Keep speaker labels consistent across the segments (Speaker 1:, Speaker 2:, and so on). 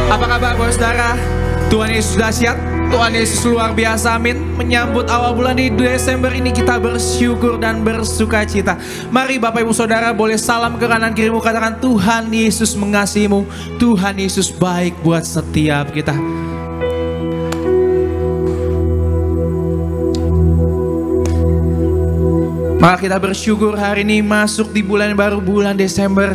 Speaker 1: Apa kabar saudara? Tuhan Yesus dahsyat, Tuhan Yesus luar biasa, amin. Menyambut awal bulan di Desember ini kita bersyukur dan bersuka cita. Mari Bapak Ibu Saudara boleh salam ke kanan kirimu, katakan Tuhan Yesus mengasihimu, Tuhan Yesus baik buat setiap kita. Maka kita bersyukur hari ini masuk di bulan baru, bulan Desember.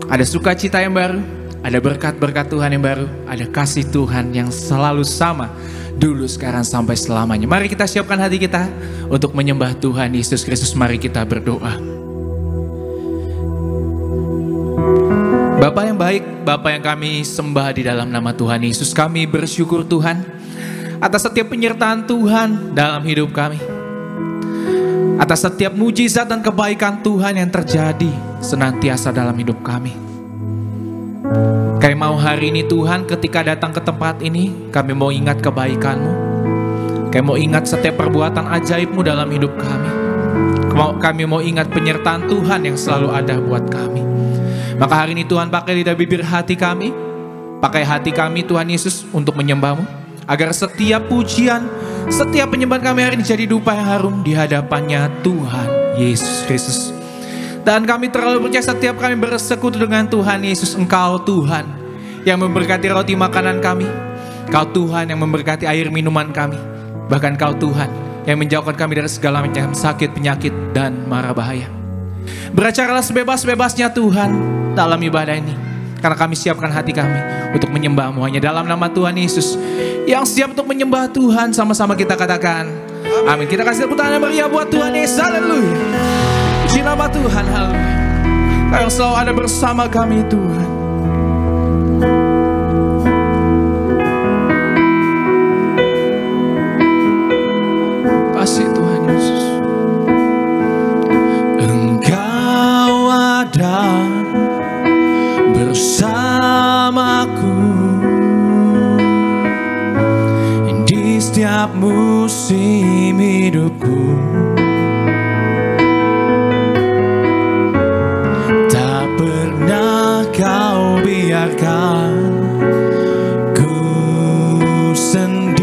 Speaker 1: Ada sukacita yang baru, ada berkat-berkat Tuhan yang baru, ada kasih Tuhan yang selalu sama, dulu, sekarang, sampai selamanya. Mari kita siapkan hati kita untuk menyembah Tuhan Yesus Kristus. Mari kita berdoa. Bapa yang baik, Bapa yang kami sembah di dalam nama Tuhan Yesus, kami bersyukur Tuhan atas setiap penyertaan Tuhan dalam hidup kami, atas setiap mujizat dan kebaikan Tuhan yang terjadi senantiasa dalam hidup kami. Kami mau hari ini Tuhan ketika datang ke tempat ini, kami mau ingat kebaikan-Mu. Kami mau ingat setiap perbuatan ajaib-Mu dalam hidup kami. Kami mau ingat penyertaan Tuhan yang selalu ada buat kami. Maka hari ini Tuhan pakai lidah bibir hati kami, pakai hati kami Tuhan Yesus untuk menyembah-Mu, agar setiap pujian, setiap penyembahan kami hari ini jadi dupa yang harum di hadapannya Tuhan Yesus Kristus. Dan kami terlalu percaya setiap kami bersekutu dengan Tuhan Yesus, Engkau Tuhan yang memberkati roti makanan kami, Engkau Tuhan yang memberkati air minuman kami, bahkan Engkau Tuhan yang menjauhkan kami dari segala macam sakit, penyakit, dan mara bahaya. Beracaralah sebebas-bebasnya Tuhan dalam ibadah ini, karena kami siapkan hati kami untuk menyembah-Mu hanya dalam nama Tuhan Yesus. Yang siap untuk menyembah Tuhan, sama-sama kita katakan amin. Kita kasih tepuk tangan yang meriah buat Tuhan Yesus. Haleluya. Puji nama Tuhan. Haleluya. Kau yang selalu ada bersama kami Tuhan. Kasih Tuhan Yesus. Engkau ada bersamaku di setiap musim hidupku. Tak pernah Kau biarkan ku sendiri.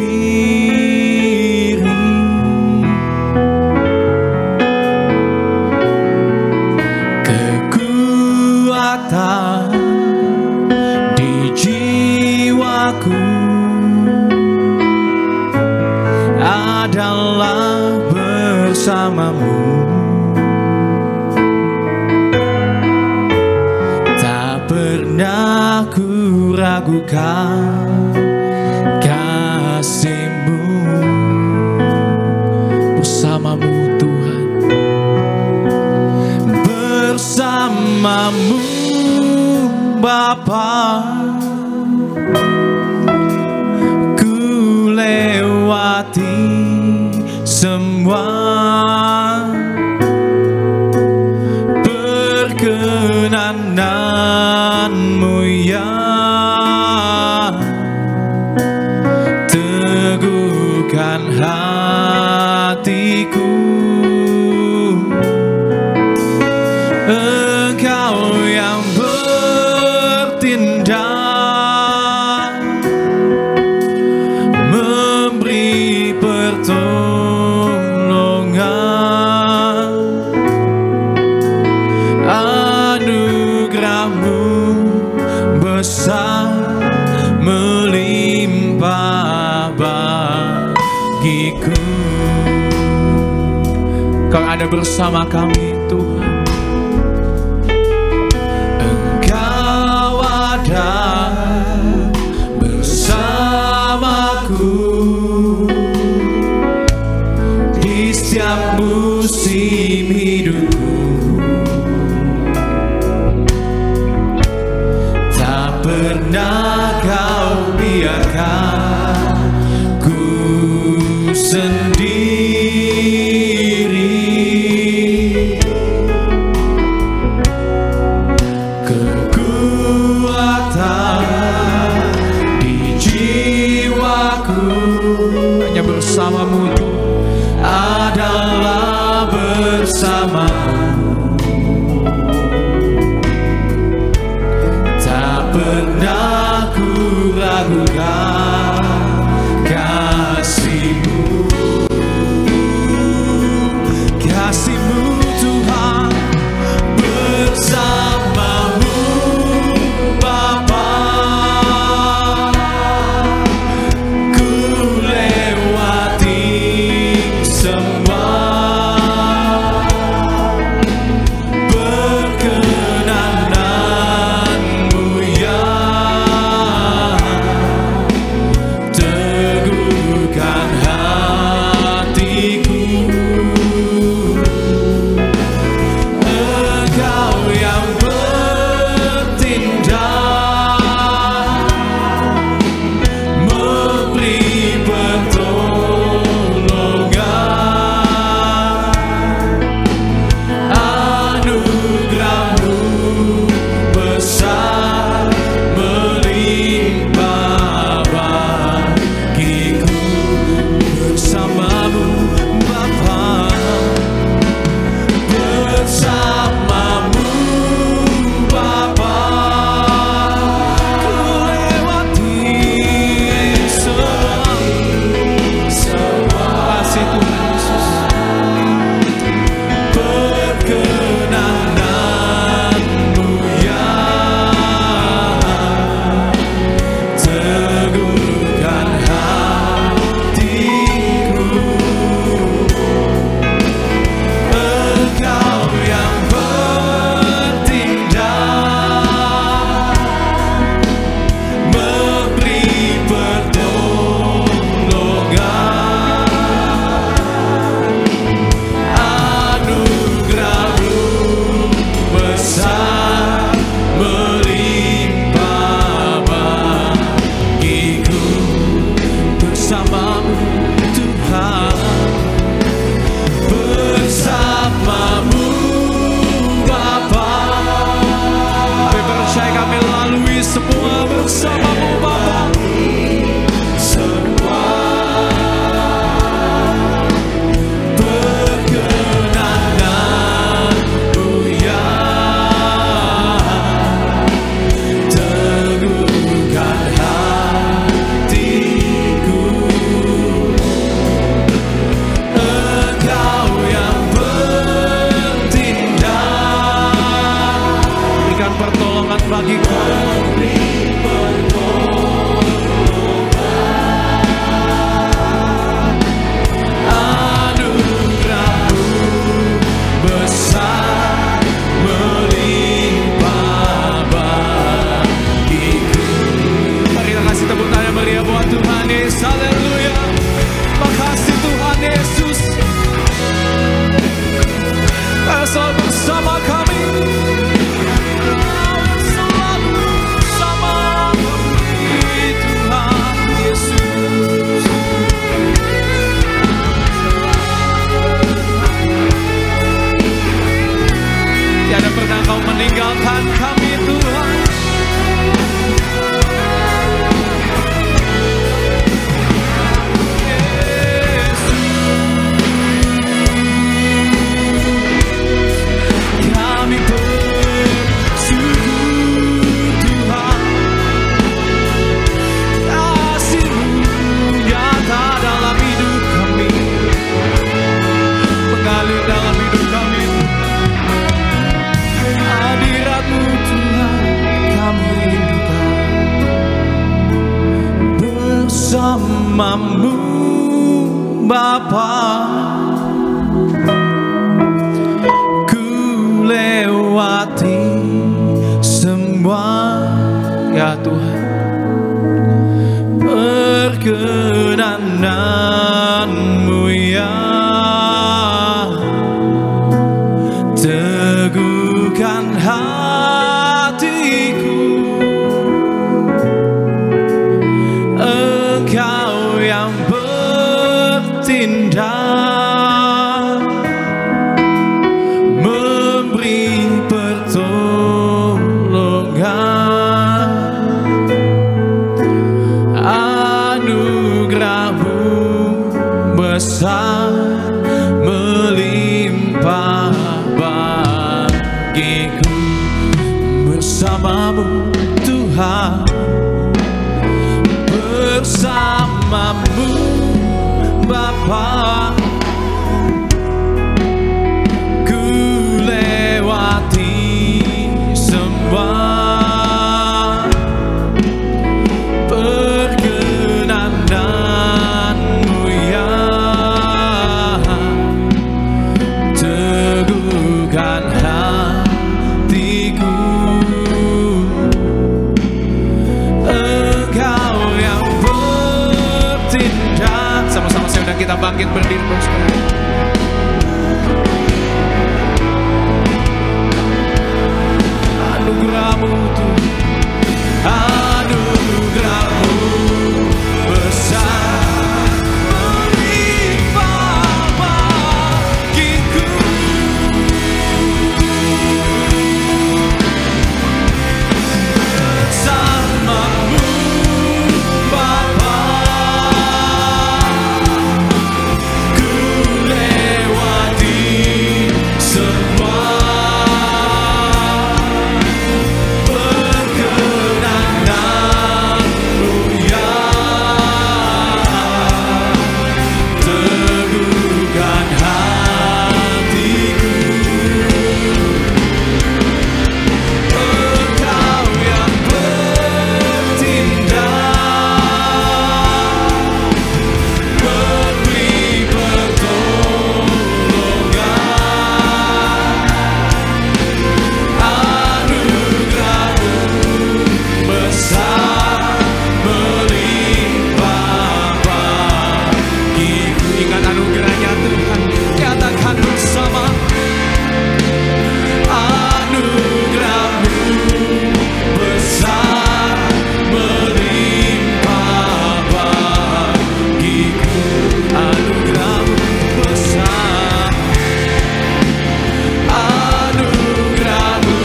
Speaker 1: Kekuatan di jiwaku adalah bersama-Mu. Tak pernah ku ragukan kasih-Mu. Bersama-Mu Tuhan, bersama-Mu Bapa, ku lewati semua perkenanan-Mu yang teguhkan hatiku. Engkau yang bertindak, memberi pertolongan, anugerah-Mu besar melimpah bagiku. Kau ada bersama kami Tuhan. Engkau ada bersamaku di setiap musim hidupku. Tak pernah Kau biarkan ku sendiri. Kekuatan di jiwaku hanya bersama-Mu adalah bersama-Mu. Tak pernah ku ragukan kasih-Mu. Kasih-Mu Tuhan bersama-Mu Bapa, ku lewati semua. Perkenanan-Mu ya teguhkan hatiku. Engkau yang bertindak, memberi pertolongan. Anugerah-Mu besar melimpah bagiku. Bersama-Mu Bapa, bersama-Mu Bapa, ku lewati semua. Kasih Tuhan Yesus, perkenanan-Mu ya teguhkan hatiku. Engkau yang bertindak, memberi pertolongan. Anugerah-Mu besar melimpah bagiku. Bersama-Mu Tuhan, bersama-Mu Bapa. Kami percaya kami lalui semua bersama-Mu Bapa. Semua perkenanan-Mu ya teguhkan hatiku. Engkau yang bertindak, berikan pertolongan bagiku. Anugerah-Mu besar melimpah bagiku. Mari kita kasih tepuk tangan meriah buat Tuhan Yesus. Haleluya. Makasih Tuhan Yesus, selalu bersama kami. Selalu bersama kami Tuhan Yesus. Tiada pernah Kau meninggalkan kami Tuhan. Kami bersyukur Tuhan, kasih-Mu nyata dalam hidup kami, mengalir dalam hidup kami. Hadirat-Mu Tuhan kami rindukan. Bersama-Mu Bapa, lewati semua ya Tuhan. Perkenanan-Mu ya teguhkan hatiku. Engkau yang bertindak, memberi pertolongan. Anugerah-Mu besar melimpah bagiku. Bersama-Mu Tuhan, bersamamu Bapa. Ku lewati semua perkenananmu ya, teguhkan hatiku. Engkau yang bertindak. Sama-sama saya undang kita bangkit berdiri bersama. Anugerahmu Tuhan, anugerahmu besar melimpah bagiku. Bersamamu Bapa, ku lewati semua perkenananmu ya, teguhkan hatiku. Engkau yang bertindak, memberi pertolongan. Anugerahmu besar melimpah bagiku. Ingat anugerahnya Tuhan, katakan bersama. Anugerahmu besar melimpah bagiku. Anugerahmu besar, anugerahmu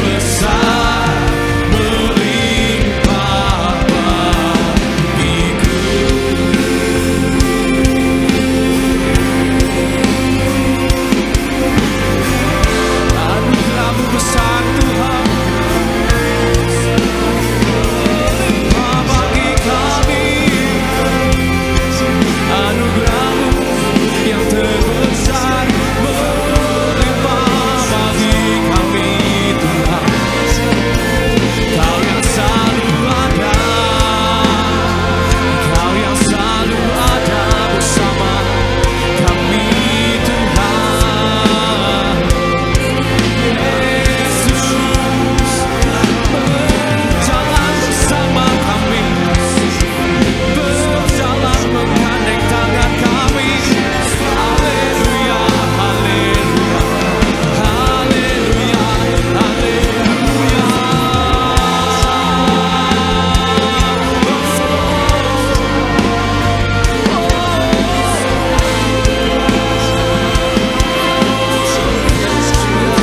Speaker 1: besar melimpah bagiku. Anugerahmu besar Tuhan, melimpah bagi kami. Anugerahmu yang terbesar melimpah bagi kami Tuhan. Kau yang selalu ada, Kau yang selalu ada bersama kami Tuhan. Yesus berjalan bersama kami, berjalan menggandeng tangan kami. Haleluya, haleluya, haleluya, haleluya.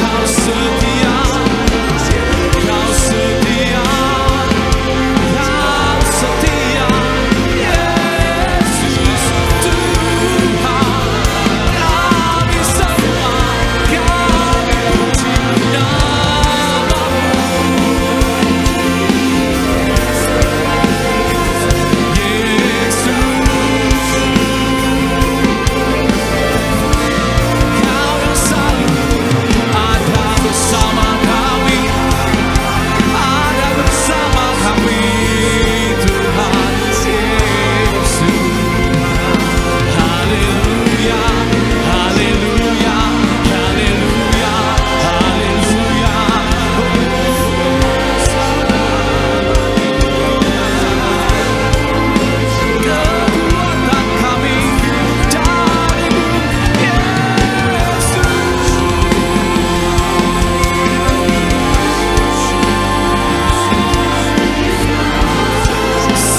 Speaker 1: Kau setia, Kau setia, Kau setia, Yesus Tuhan. Kami semua, kami puji nama-Mu. Yesus, Kau yang selalu ada bersama kami, ada bersama kami Tuhan Yesus. Haleluya, haleluya, haleluya, haleluya. Kekuatan kami dari-Mu Yesus.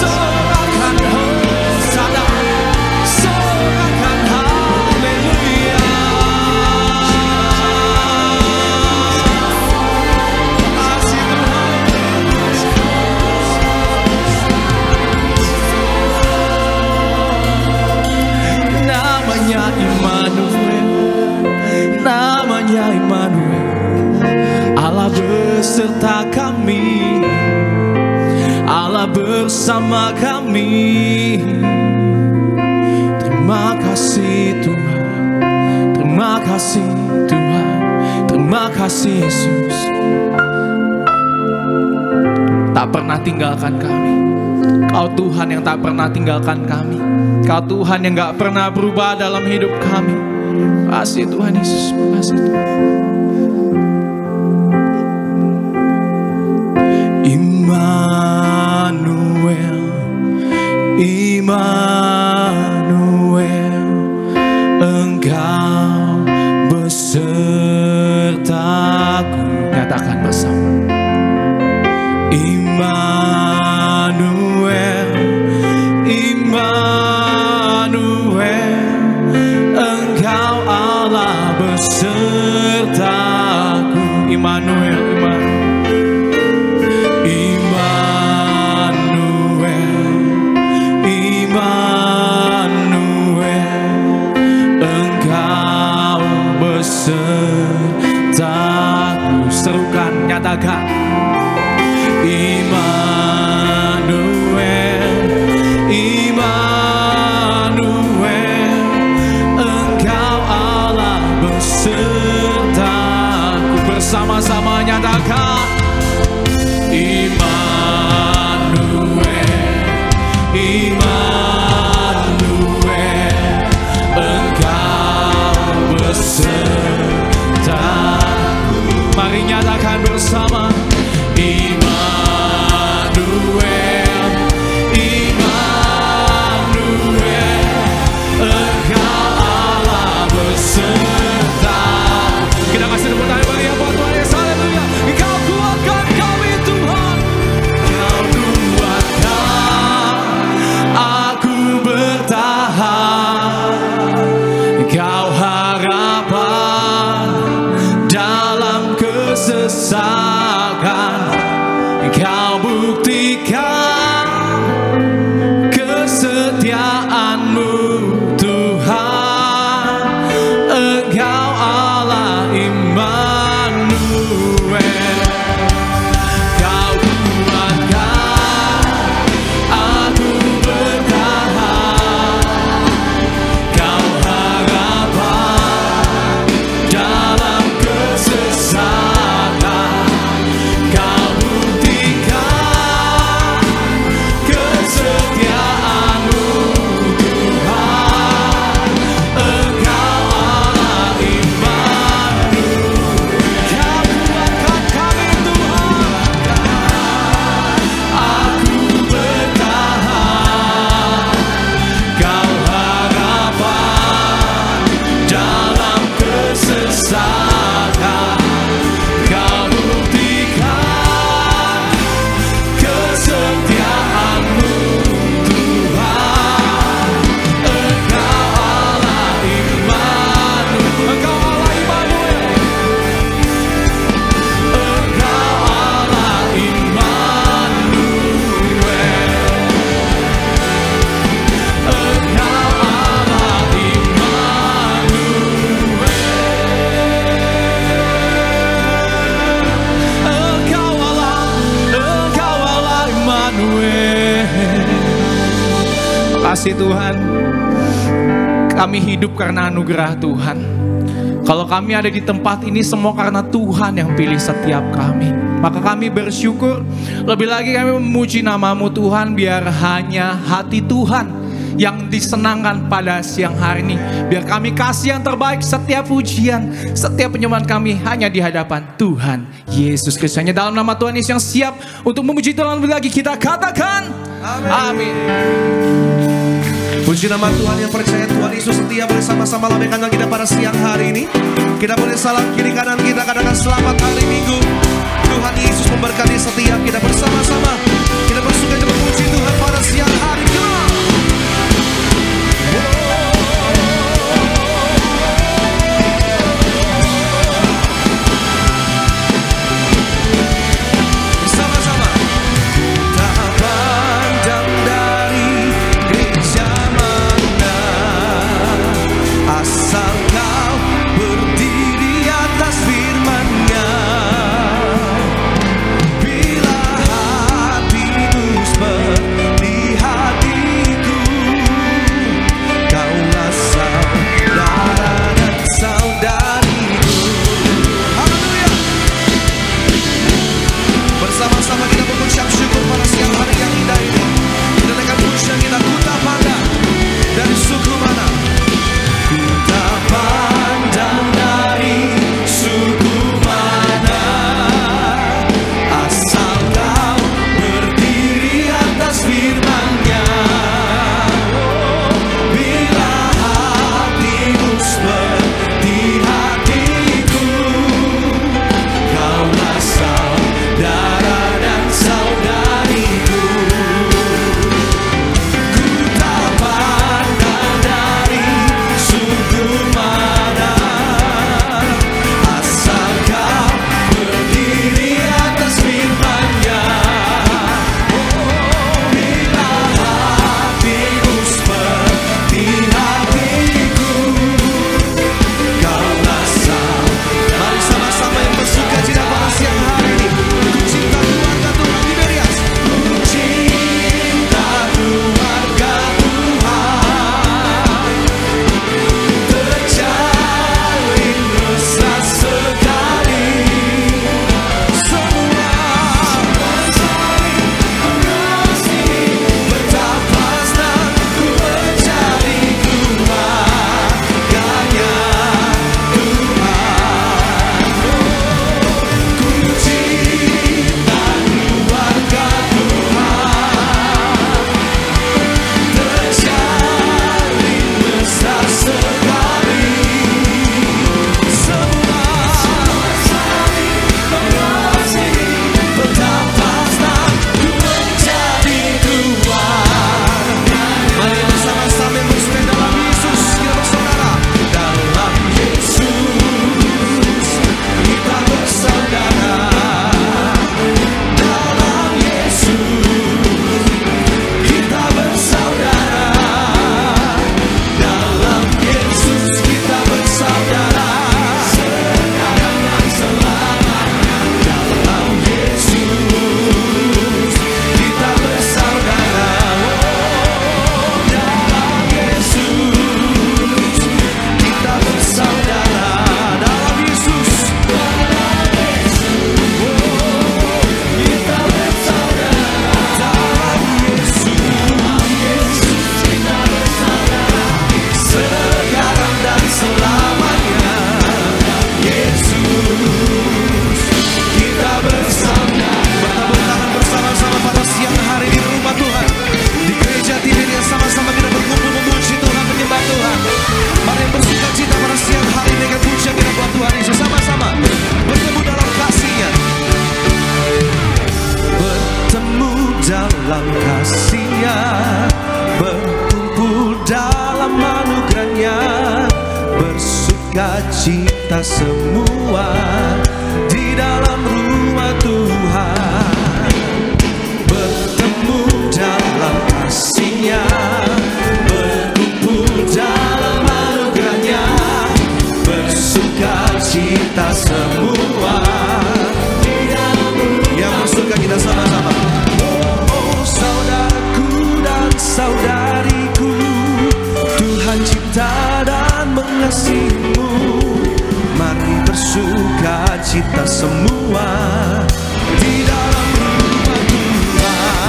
Speaker 1: Sorakan hosana, sorakan haleluya. Kasih Tuhan. Namanya Immanuel, namanya Immanuel, Allah beserta kami, Allah Allah bersama kami. Terima kasih Tuhan, terima kasih Tuhan, terima kasih Yesus. Tak pernah tinggalkan kami. Kau Tuhan yang tak pernah tinggalkan kami. Kau Tuhan yang gak pernah berubah dalam hidup kami. Kasih Tuhan Yesus, kasih Tuhan. Immanuel, Immanuel, Engkau besertaku. Nyatakan bersama. Immanuel, Immanuel, Engkau Allah besertaku. Immanuel, serukan, nyatakan. Immanuel, Immanuel, Engkau Allah besertaku. Bersama-sama nyatakan. Immanuel, Immanuel, Engkau besertaku. Mari nyatakan bersama. Immanuel, Immanuel, Engkau Allah besertaku. Kita kasih tepuk tangan bagi yang buat Tuhan Yesus. Haleluya. Engkau kuatkan kami Tuhan, Engkau kuatkan aku bertahan. Engkau harapan dalam kesesakan. Engkau buktikan kesetiaan-Mu Tuhan. Engkau Allah Immanuel. Kau kuatkan aku bertahan. Kau harapan dalam kesesakan. Kau buktikan kesetiaan-Mu Tuhan. Engkau Allah Immanuel. Kau kuatkan kami Tuhan. Aku bertahan. Kau harapan dalam kesesakan. Kau buktikan kesetiaan-Mu Tuhan. Engkau Allah Immanuel. Engkau Allah Immanuel. Engkau Allah Immanuel. Engkau Allah Immanuel. Engkau Allah Immanuel. Kasih Tuhan, kami hidup karena anugerah Tuhan. Kalau kami ada di tempat ini semua karena Tuhan yang pilih setiap kami. Maka kami bersyukur. Lebih lagi kami memuji nama-Mu Tuhan. Biar hanya hati Tuhan yang disenangkan pada siang hari ini. Biar kami kasih yang terbaik. Setiap pujian, setiap penyembahan kami hanya di hadapan Tuhan Yesus Kristus. Hanya dalam nama Tuhan Yesus yang siap untuk memuji Tuhan. Lebih lagi kita katakan amin.
Speaker 2: Puji nama Tuhan, yang percaya Tuhan Yesus setia, boleh sama-sama lambaikan tangan kita pada siang hari ini. Kita boleh salam kiri kanan kita, katakan selamat hari Minggu. Tuhan Yesus memberkati setiap kita bersama-sama. Kita bersuka cita memuji Tuhan pada siang hari ini. Bersama-sama. Tak pandang dari gereja mana, asal kau berdiri atas firman-Nya. Bila hatimu kita semua di dalam rumah Tuhan, bertemu dalam kasih-Nya, berkumpul dalam anugerah-Nya, bersuka cita semua di dalam rumah. Yang bersuka kita sama-sama. Oh, saudaraku dan saudariku, Tuhan cinta dan mengasihimu. Mari bersuka cita semua di dalam rumah Tuhan.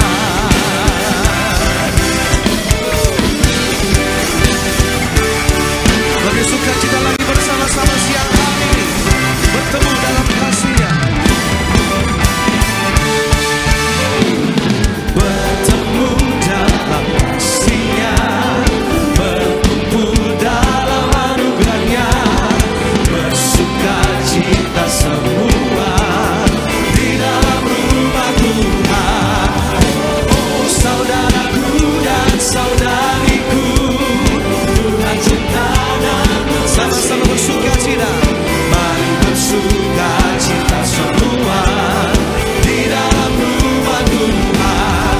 Speaker 2: Lebih suka cita lagi bersama-sama siang hari ini, bertemu dalam kasih-Nya, bertemu dalam kasih-Nya, berkumpul dalam anugerah-Nya, bersuka cita semua di dalam rumah Tuhan. Oh, saudaraku dan saudariku, Tuhan cinta dan sama-sama bersuka cita. Mari bersuka cita semua di dalam rumah Tuhan.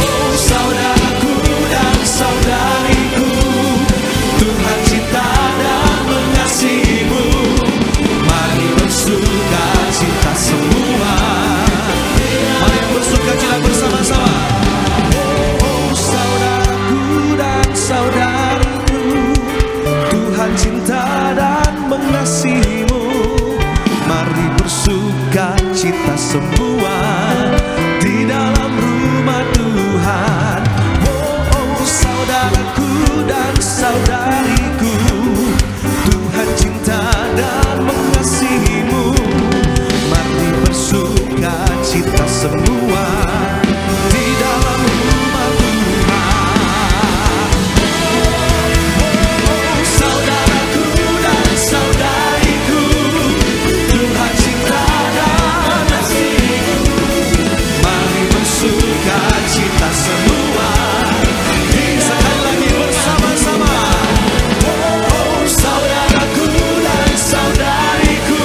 Speaker 2: Oh, saudaraku dan saudariku, Tuhan cinta dan mengasihimu. Mari bersuka cita semua. Mari bersuka cita bersama-sama. Oh, saudaraku dan saudariku, Tuhan cinta dan mengasihimu. Mari bersuka cita semua di dalam rumah Tuhan. Oh, saudaraku dan saudariku, Tuhan cinta dan mengasihimu. Mari bersuka cita semua di dalam rumah Tuhan. Oh, saudaraku dan saudariku, Tuhan cinta dan mengasihimu. Mari bersuka cita semua. Sekali lagi bersama-sama. Oh, saudaraku dan saudariku,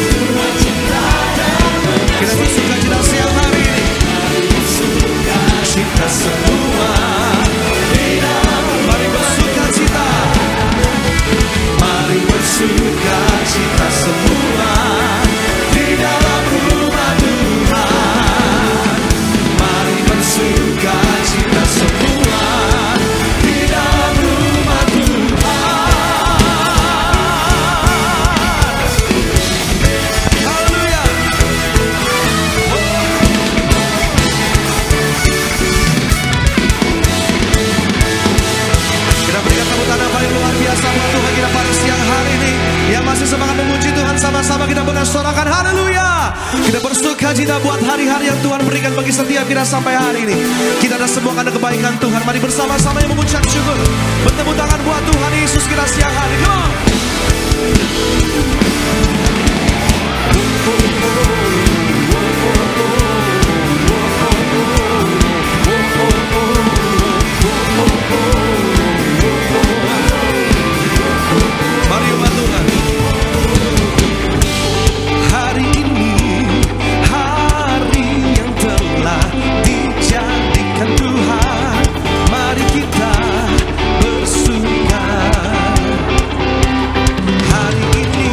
Speaker 2: Tuhan cinta dan mengasihimu. Kita bersuka cita siang hari ini. Bersuka cita semua di dalam. Mari bersuka cita. Mari bersuka cita semua di dalam rumah Tuhan. Mari bersuka cita semua di dalam rumah Tuhan. Haleluya. Kita berikan tepuk tangan paling luar biasa buat Tuhan kita pada siang hari ini. Yang masih semangat memuji Tuhan, sama-sama kita bersorakan haleluya. Kita bersuka cita buat hari-hari yang Tuhan berikan bagi setiap kita sampai hari ini. Kita ada semua karena kebaikan Tuhan. Mari bersama-sama yang mengucap syukur, bertepuk tangan buat Tuhan Yesus kita siang hari. Come on. Mari umat Tuhan. Hari ini hari yang telah dijadikan Tuhan. Mari kita bersuka. Hari ini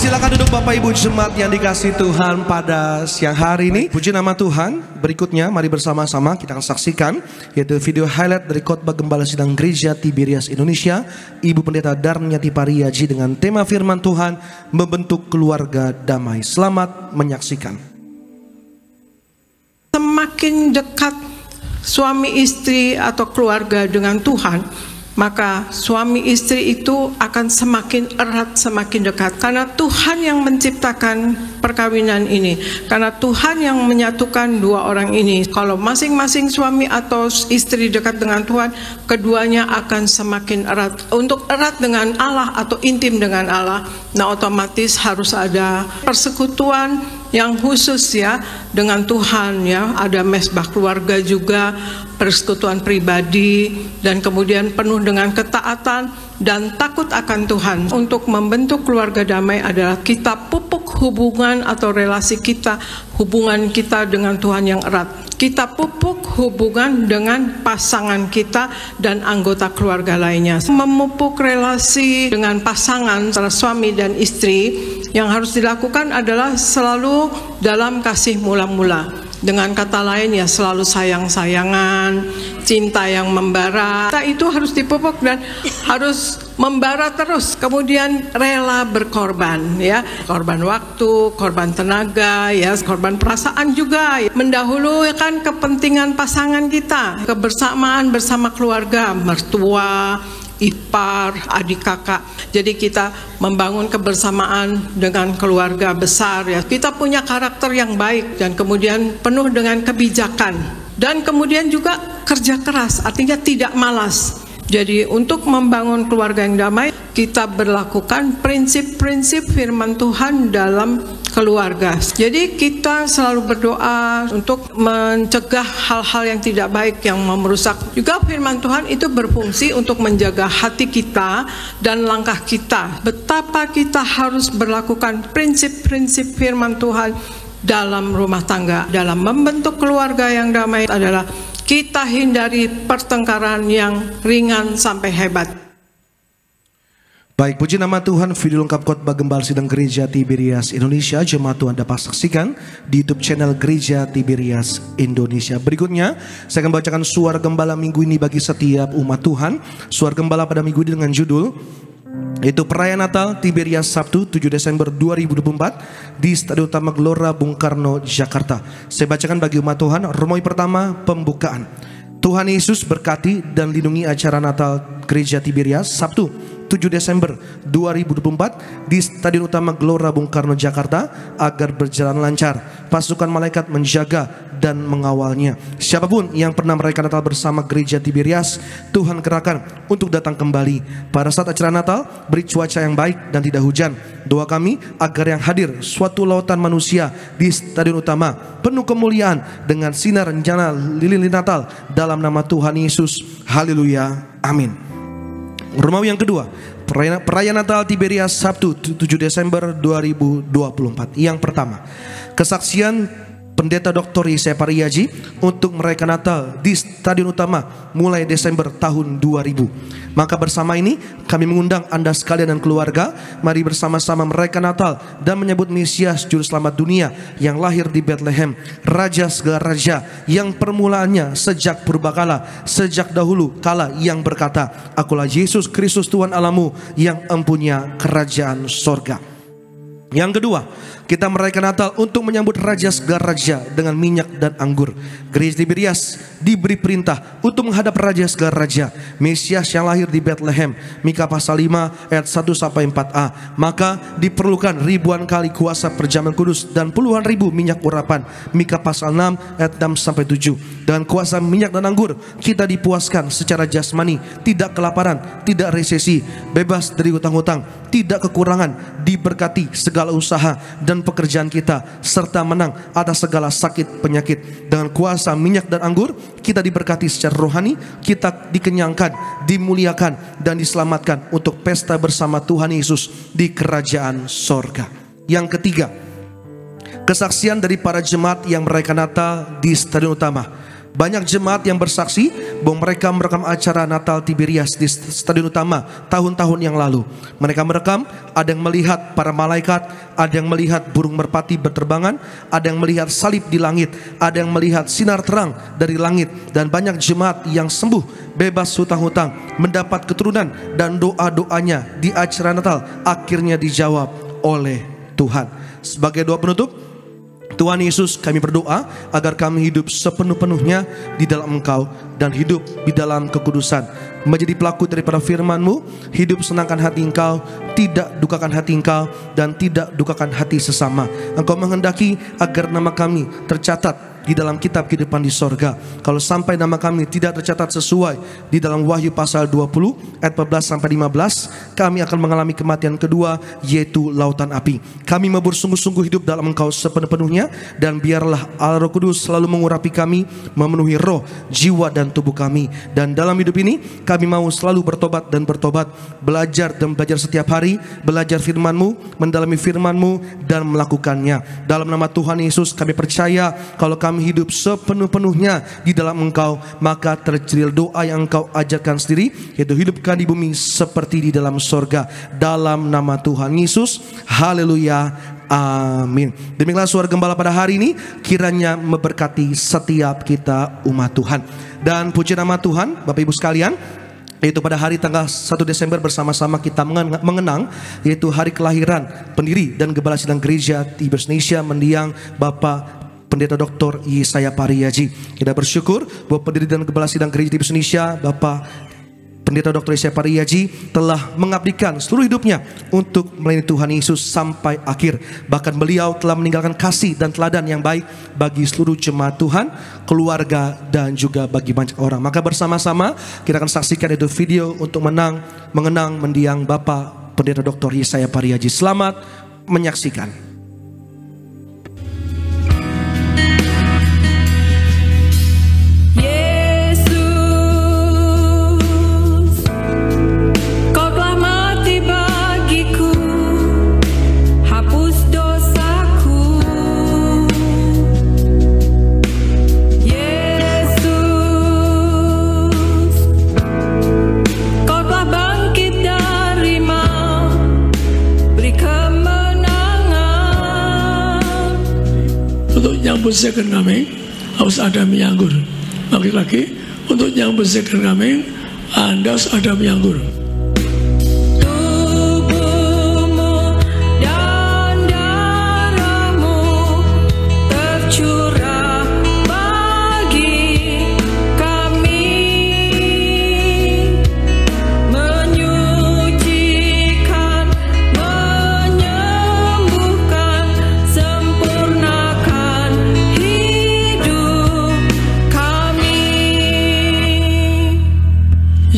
Speaker 2: Silakan duduk Bapak Ibu jemaat yang dikasihi Tuhan pada siang hari ini. Puji nama Tuhan. Berikutnya mari bersama-sama kita akan saksikan yaitu video highlight dari khotbah Gembala Sidang Gereja Tiberias Indonesia, Ibu Pendeta Darnyati Pariyaji dengan tema firman Tuhan membentuk keluarga damai. Selamat menyaksikan.
Speaker 3: Semakin dekat suami istri atau keluarga dengan Tuhan, maka suami istri itu akan semakin erat, semakin dekat. Karena Tuhan yang menciptakan perkawinan ini, karena Tuhan yang menyatukan dua orang ini. Kalau masing-masing suami atau istri dekat dengan Tuhan, keduanya akan semakin erat. Untuk erat dengan Allah atau intim dengan Allah, nah otomatis harus ada persekutuan yang khusus ya dengan Tuhan ya. Ada mesbah keluarga juga, persekutuan pribadi, dan kemudian penuh dengan ketaatan dan takut akan Tuhan. Untuk membentuk keluarga damai adalah kita pupuk hubungan atau relasi kita, hubungan kita dengan Tuhan yang erat. Kita pupuk hubungan dengan pasangan kita dan anggota keluarga lainnya. Memupuk relasi dengan pasangan antara suami dan istri, yang harus dilakukan adalah selalu dalam kasih mula-mula. Dengan kata lain ya selalu sayang-sayangan, cinta yang membara. Kita itu harus dipupuk dan harus membara terus. Kemudian rela berkorban ya, korban waktu, korban tenaga ya, korban perasaan juga. Mendahulukan kepentingan pasangan kita, kebersamaan bersama keluarga, mertua, ipar, adik kakak. Jadi kita membangun kebersamaan dengan keluarga besar ya. Kita punya karakter yang baik dan kemudian penuh dengan kebijakan. Dan kemudian juga kerja keras, artinya tidak malas. Jadi untuk membangun keluarga yang damai, kita berlakukan prinsip-prinsip firman Tuhan dalam keluarga. Jadi kita selalu berdoa untuk mencegah hal-hal yang tidak baik yang merusak. Juga firman Tuhan itu berfungsi untuk menjaga hati kita dan langkah kita. Betapa kita harus berlakukan prinsip-prinsip firman Tuhan dalam rumah tangga. Dalam membentuk keluarga yang damai adalah kita hindari pertengkaran yang ringan sampai hebat.
Speaker 2: Baik, puji nama Tuhan. Video lengkap khotbah Gembala Sidang Gereja Tiberias Indonesia jemaat Tuhan dapat saksikan di YouTube channel Gereja Tiberias Indonesia. Berikutnya saya akan bacakan suara gembala minggu ini bagi setiap umat Tuhan. Suara gembala pada minggu ini dengan judul itu Perayaan Natal Tiberias Sabtu 7 Desember 2024 di Stadion Utama Gelora Bung Karno, Jakarta. Saya bacakan bagi umat Tuhan. Romawi pertama, pembukaan. Tuhan Yesus berkati dan lindungi acara Natal Gereja Tiberias Sabtu 7 Desember 2024 di Stadion Utama Gelora Bung Karno, Jakarta agar berjalan lancar. Pasukan malaikat menjaga dan mengawalnya. Siapapun yang pernah merayakan Natal bersama Gereja Tiberias, Tuhan kerahkan untuk datang kembali. Pada saat acara Natal, beri cuaca yang baik dan tidak hujan. Doa kami agar yang hadir suatu lautan manusia di Stadion Utama penuh kemuliaan dengan sinar rencana lilin Natal dalam nama Tuhan Yesus. Haleluya. Amin. Romawi yang kedua, Perayaan Natal Tiberias Sabtu 7 Desember 2024. Yang pertama, kesaksian Pendeta Dr. Yesaya Pariyaji untuk merayakan Natal di Stadion Utama mulai Desember tahun 2000. Maka bersama ini kami mengundang Anda sekalian dan keluarga, mari bersama-sama merayakan Natal dan menyambut Mesias Juru Selamat dunia yang lahir di Bethlehem, Raja segala raja yang permulaannya sejak purbakala, sejak dahulu kala, yang berkata, Akulah Yesus Kristus Tuhan Allahmu yang empunya kerajaan sorga. Yang kedua, kita merayakan Natal untuk menyambut Raja segala raja dengan minyak dan anggur. Gereja Tiberias diberi perintah untuk menghadap Raja segala raja, Mesias yang lahir di Bethlehem. Mika pasal 5 ayat 1-4a. Maka diperlukan ribuan kali kuasa perjamuan kudus dan puluhan ribu minyak urapan. Mika pasal 6 ayat 6-7. Dengan kuasa minyak dan anggur kita dipuaskan secara jasmani, tidak kelaparan, tidak resesi, bebas dari hutang-hutang, tidak kekurangan, diberkati segala usaha dan pekerjaan kita, serta menang atas segala sakit penyakit. Dengan kuasa minyak dan anggur kita diberkati secara rohani, kita dikenyangkan, dimuliakan dan diselamatkan untuk pesta bersama Tuhan Yesus di kerajaan sorga. Yang ketiga, kesaksian dari para jemaat yang merayakan Natal di Stadion Utama. Banyak jemaat yang bersaksi bahwa mereka merekam acara Natal Tiberias di Stadion Utama tahun-tahun yang lalu. Mereka merekam, ada yang melihat para malaikat, ada yang melihat burung merpati berterbangan, ada yang melihat salib di langit, ada yang melihat sinar terang dari langit, dan banyak jemaat yang sembuh, bebas hutang-hutang, mendapat keturunan, dan doa-doanya di acara Natal akhirnya dijawab oleh Tuhan. Sebagai doa penutup, Tuhan Yesus, kami berdoa agar kami hidup sepenuh-penuhnya di dalam Engkau dan hidup di dalam kekudusan, menjadi pelaku daripada firman-Mu, hidup senangkan hati Engkau, tidak dukakan hati Engkau, dan tidak dukakan hati sesama. Engkau menghendaki agar nama kami tercatat di dalam kitab kehidupan di sorga. Kalau sampai nama kami tidak tercatat sesuai di dalam Wahyu pasal 20 ayat 14 sampai 15, kami akan mengalami kematian kedua, yaitu lautan api. Kami mau bersungguh-sungguh hidup dalam Engkau sepenuh-penuhnya, dan biarlah Allah Roh Kudus selalu mengurapi kami, memenuhi roh, jiwa, dan tubuh kami. Dan dalam hidup ini kami mau selalu bertobat dan bertobat, belajar dan belajar setiap hari, belajar firman-Mu, mendalami firman-Mu, dan melakukannya. Dalam nama Tuhan Yesus kami percaya kalau kami hidup sepenuh-penuhnya di dalam Engkau, maka terjadi doa yang Engkau ajarkan sendiri, yaitu hidupkan di bumi seperti di dalam sorga. Dalam nama Tuhan Yesus, haleluya, amin. Demikianlah suara gembala pada hari ini, kiranya memberkati setiap kita umat Tuhan. Dan puji nama Tuhan, Bapak Ibu sekalian, yaitu pada hari tanggal 1 Desember bersama-sama kita mengenang, yaitu hari kelahiran pendiri dan gembala sidang gereja Tiberias Indonesia mendiang Bapak Pendeta Dr. Yesaya Pariyaji. Kita bersyukur bahwa pendiri dan gembala sidang gereja Tiberias Indonesia, Bapak Pendeta Dr. Yesaya Pariyaji, telah mengabdikan seluruh hidupnya untuk melayani Tuhan Yesus sampai akhir. Bahkan beliau telah meninggalkan kasih dan teladan yang baik bagi seluruh jemaat Tuhan, keluarga, dan juga bagi banyak orang. Maka bersama-sama kita akan saksikan itu video untuk mengenang mendiang Bapak Pendeta Dr. Yesaya Pariyaji. Selamat menyaksikan.
Speaker 4: Second coming harus ada mie anggur. Laki-laki, untuk nyambut second coming Anda harus ada mie anggur.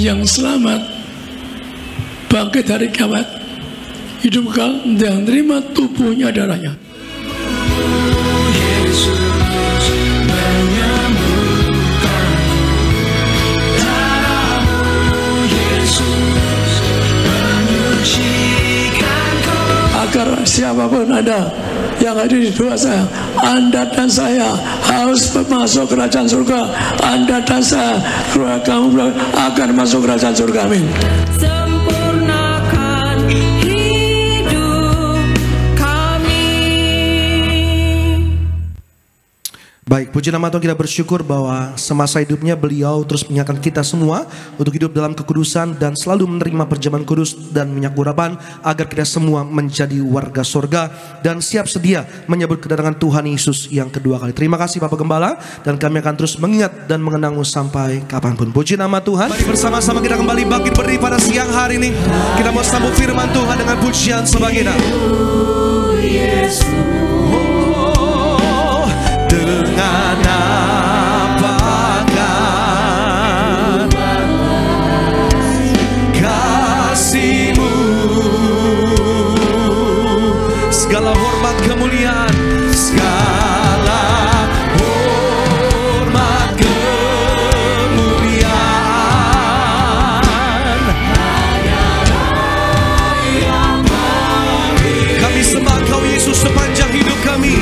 Speaker 4: Yang selamat bangkit hari kiamat, hidup kekal dan terima tubuhnya darahnya. Yesus menyembuhkanku, darahmu Yesus menyucikanku. Agar siapapun Anda yang hadir di doa saya, Anda dan saya harus masuk kerajaan surga. Anda dan saya, kamu akan masuk kerajaan surga. Amin. Sempurnakan hidup kami.
Speaker 2: Baik, puji nama Tuhan, kita bersyukur bahwa semasa hidupnya beliau terus mengingatkan kita semua untuk hidup dalam kekudusan dan selalu menerima perjamuan kudus dan minyak urapan agar kita semua menjadi warga surga dan siap sedia menyambut kedatangan Tuhan Yesus yang kedua kali. Terima kasih Bapak Gembala, dan kami akan terus mengingat dan mengenangmu sampai kapanpun. Puji nama Tuhan. Mari bersama-sama kita kembali bangkit berdiri pada siang hari ini. Kita mau sambut firman Tuhan dengan pujian sebagainya. Dengan apakah kasih-Mu, segala hormat kemuliaan, segala hormat kemuliaan kami sembah Kau Yesus sepanjang hidup kami.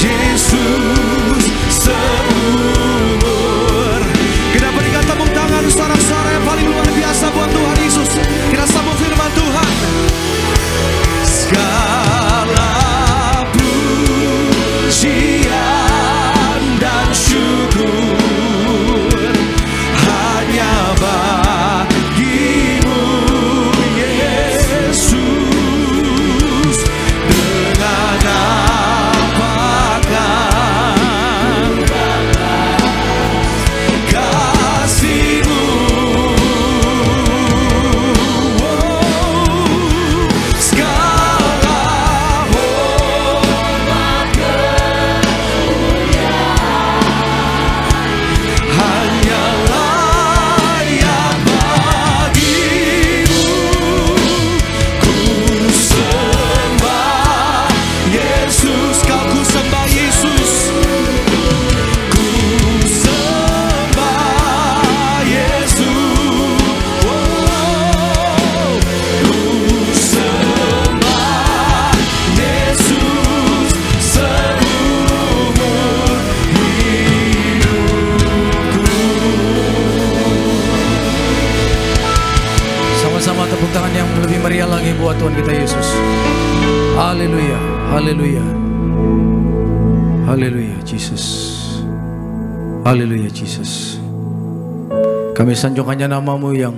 Speaker 2: Yesus, semua
Speaker 4: tangan yang lebih meriah lagi buat Tuhan kita Yesus. Haleluya, haleluya, haleluya Jesus, haleluya Jesus. Kami sanjung hanya nama-Mu yang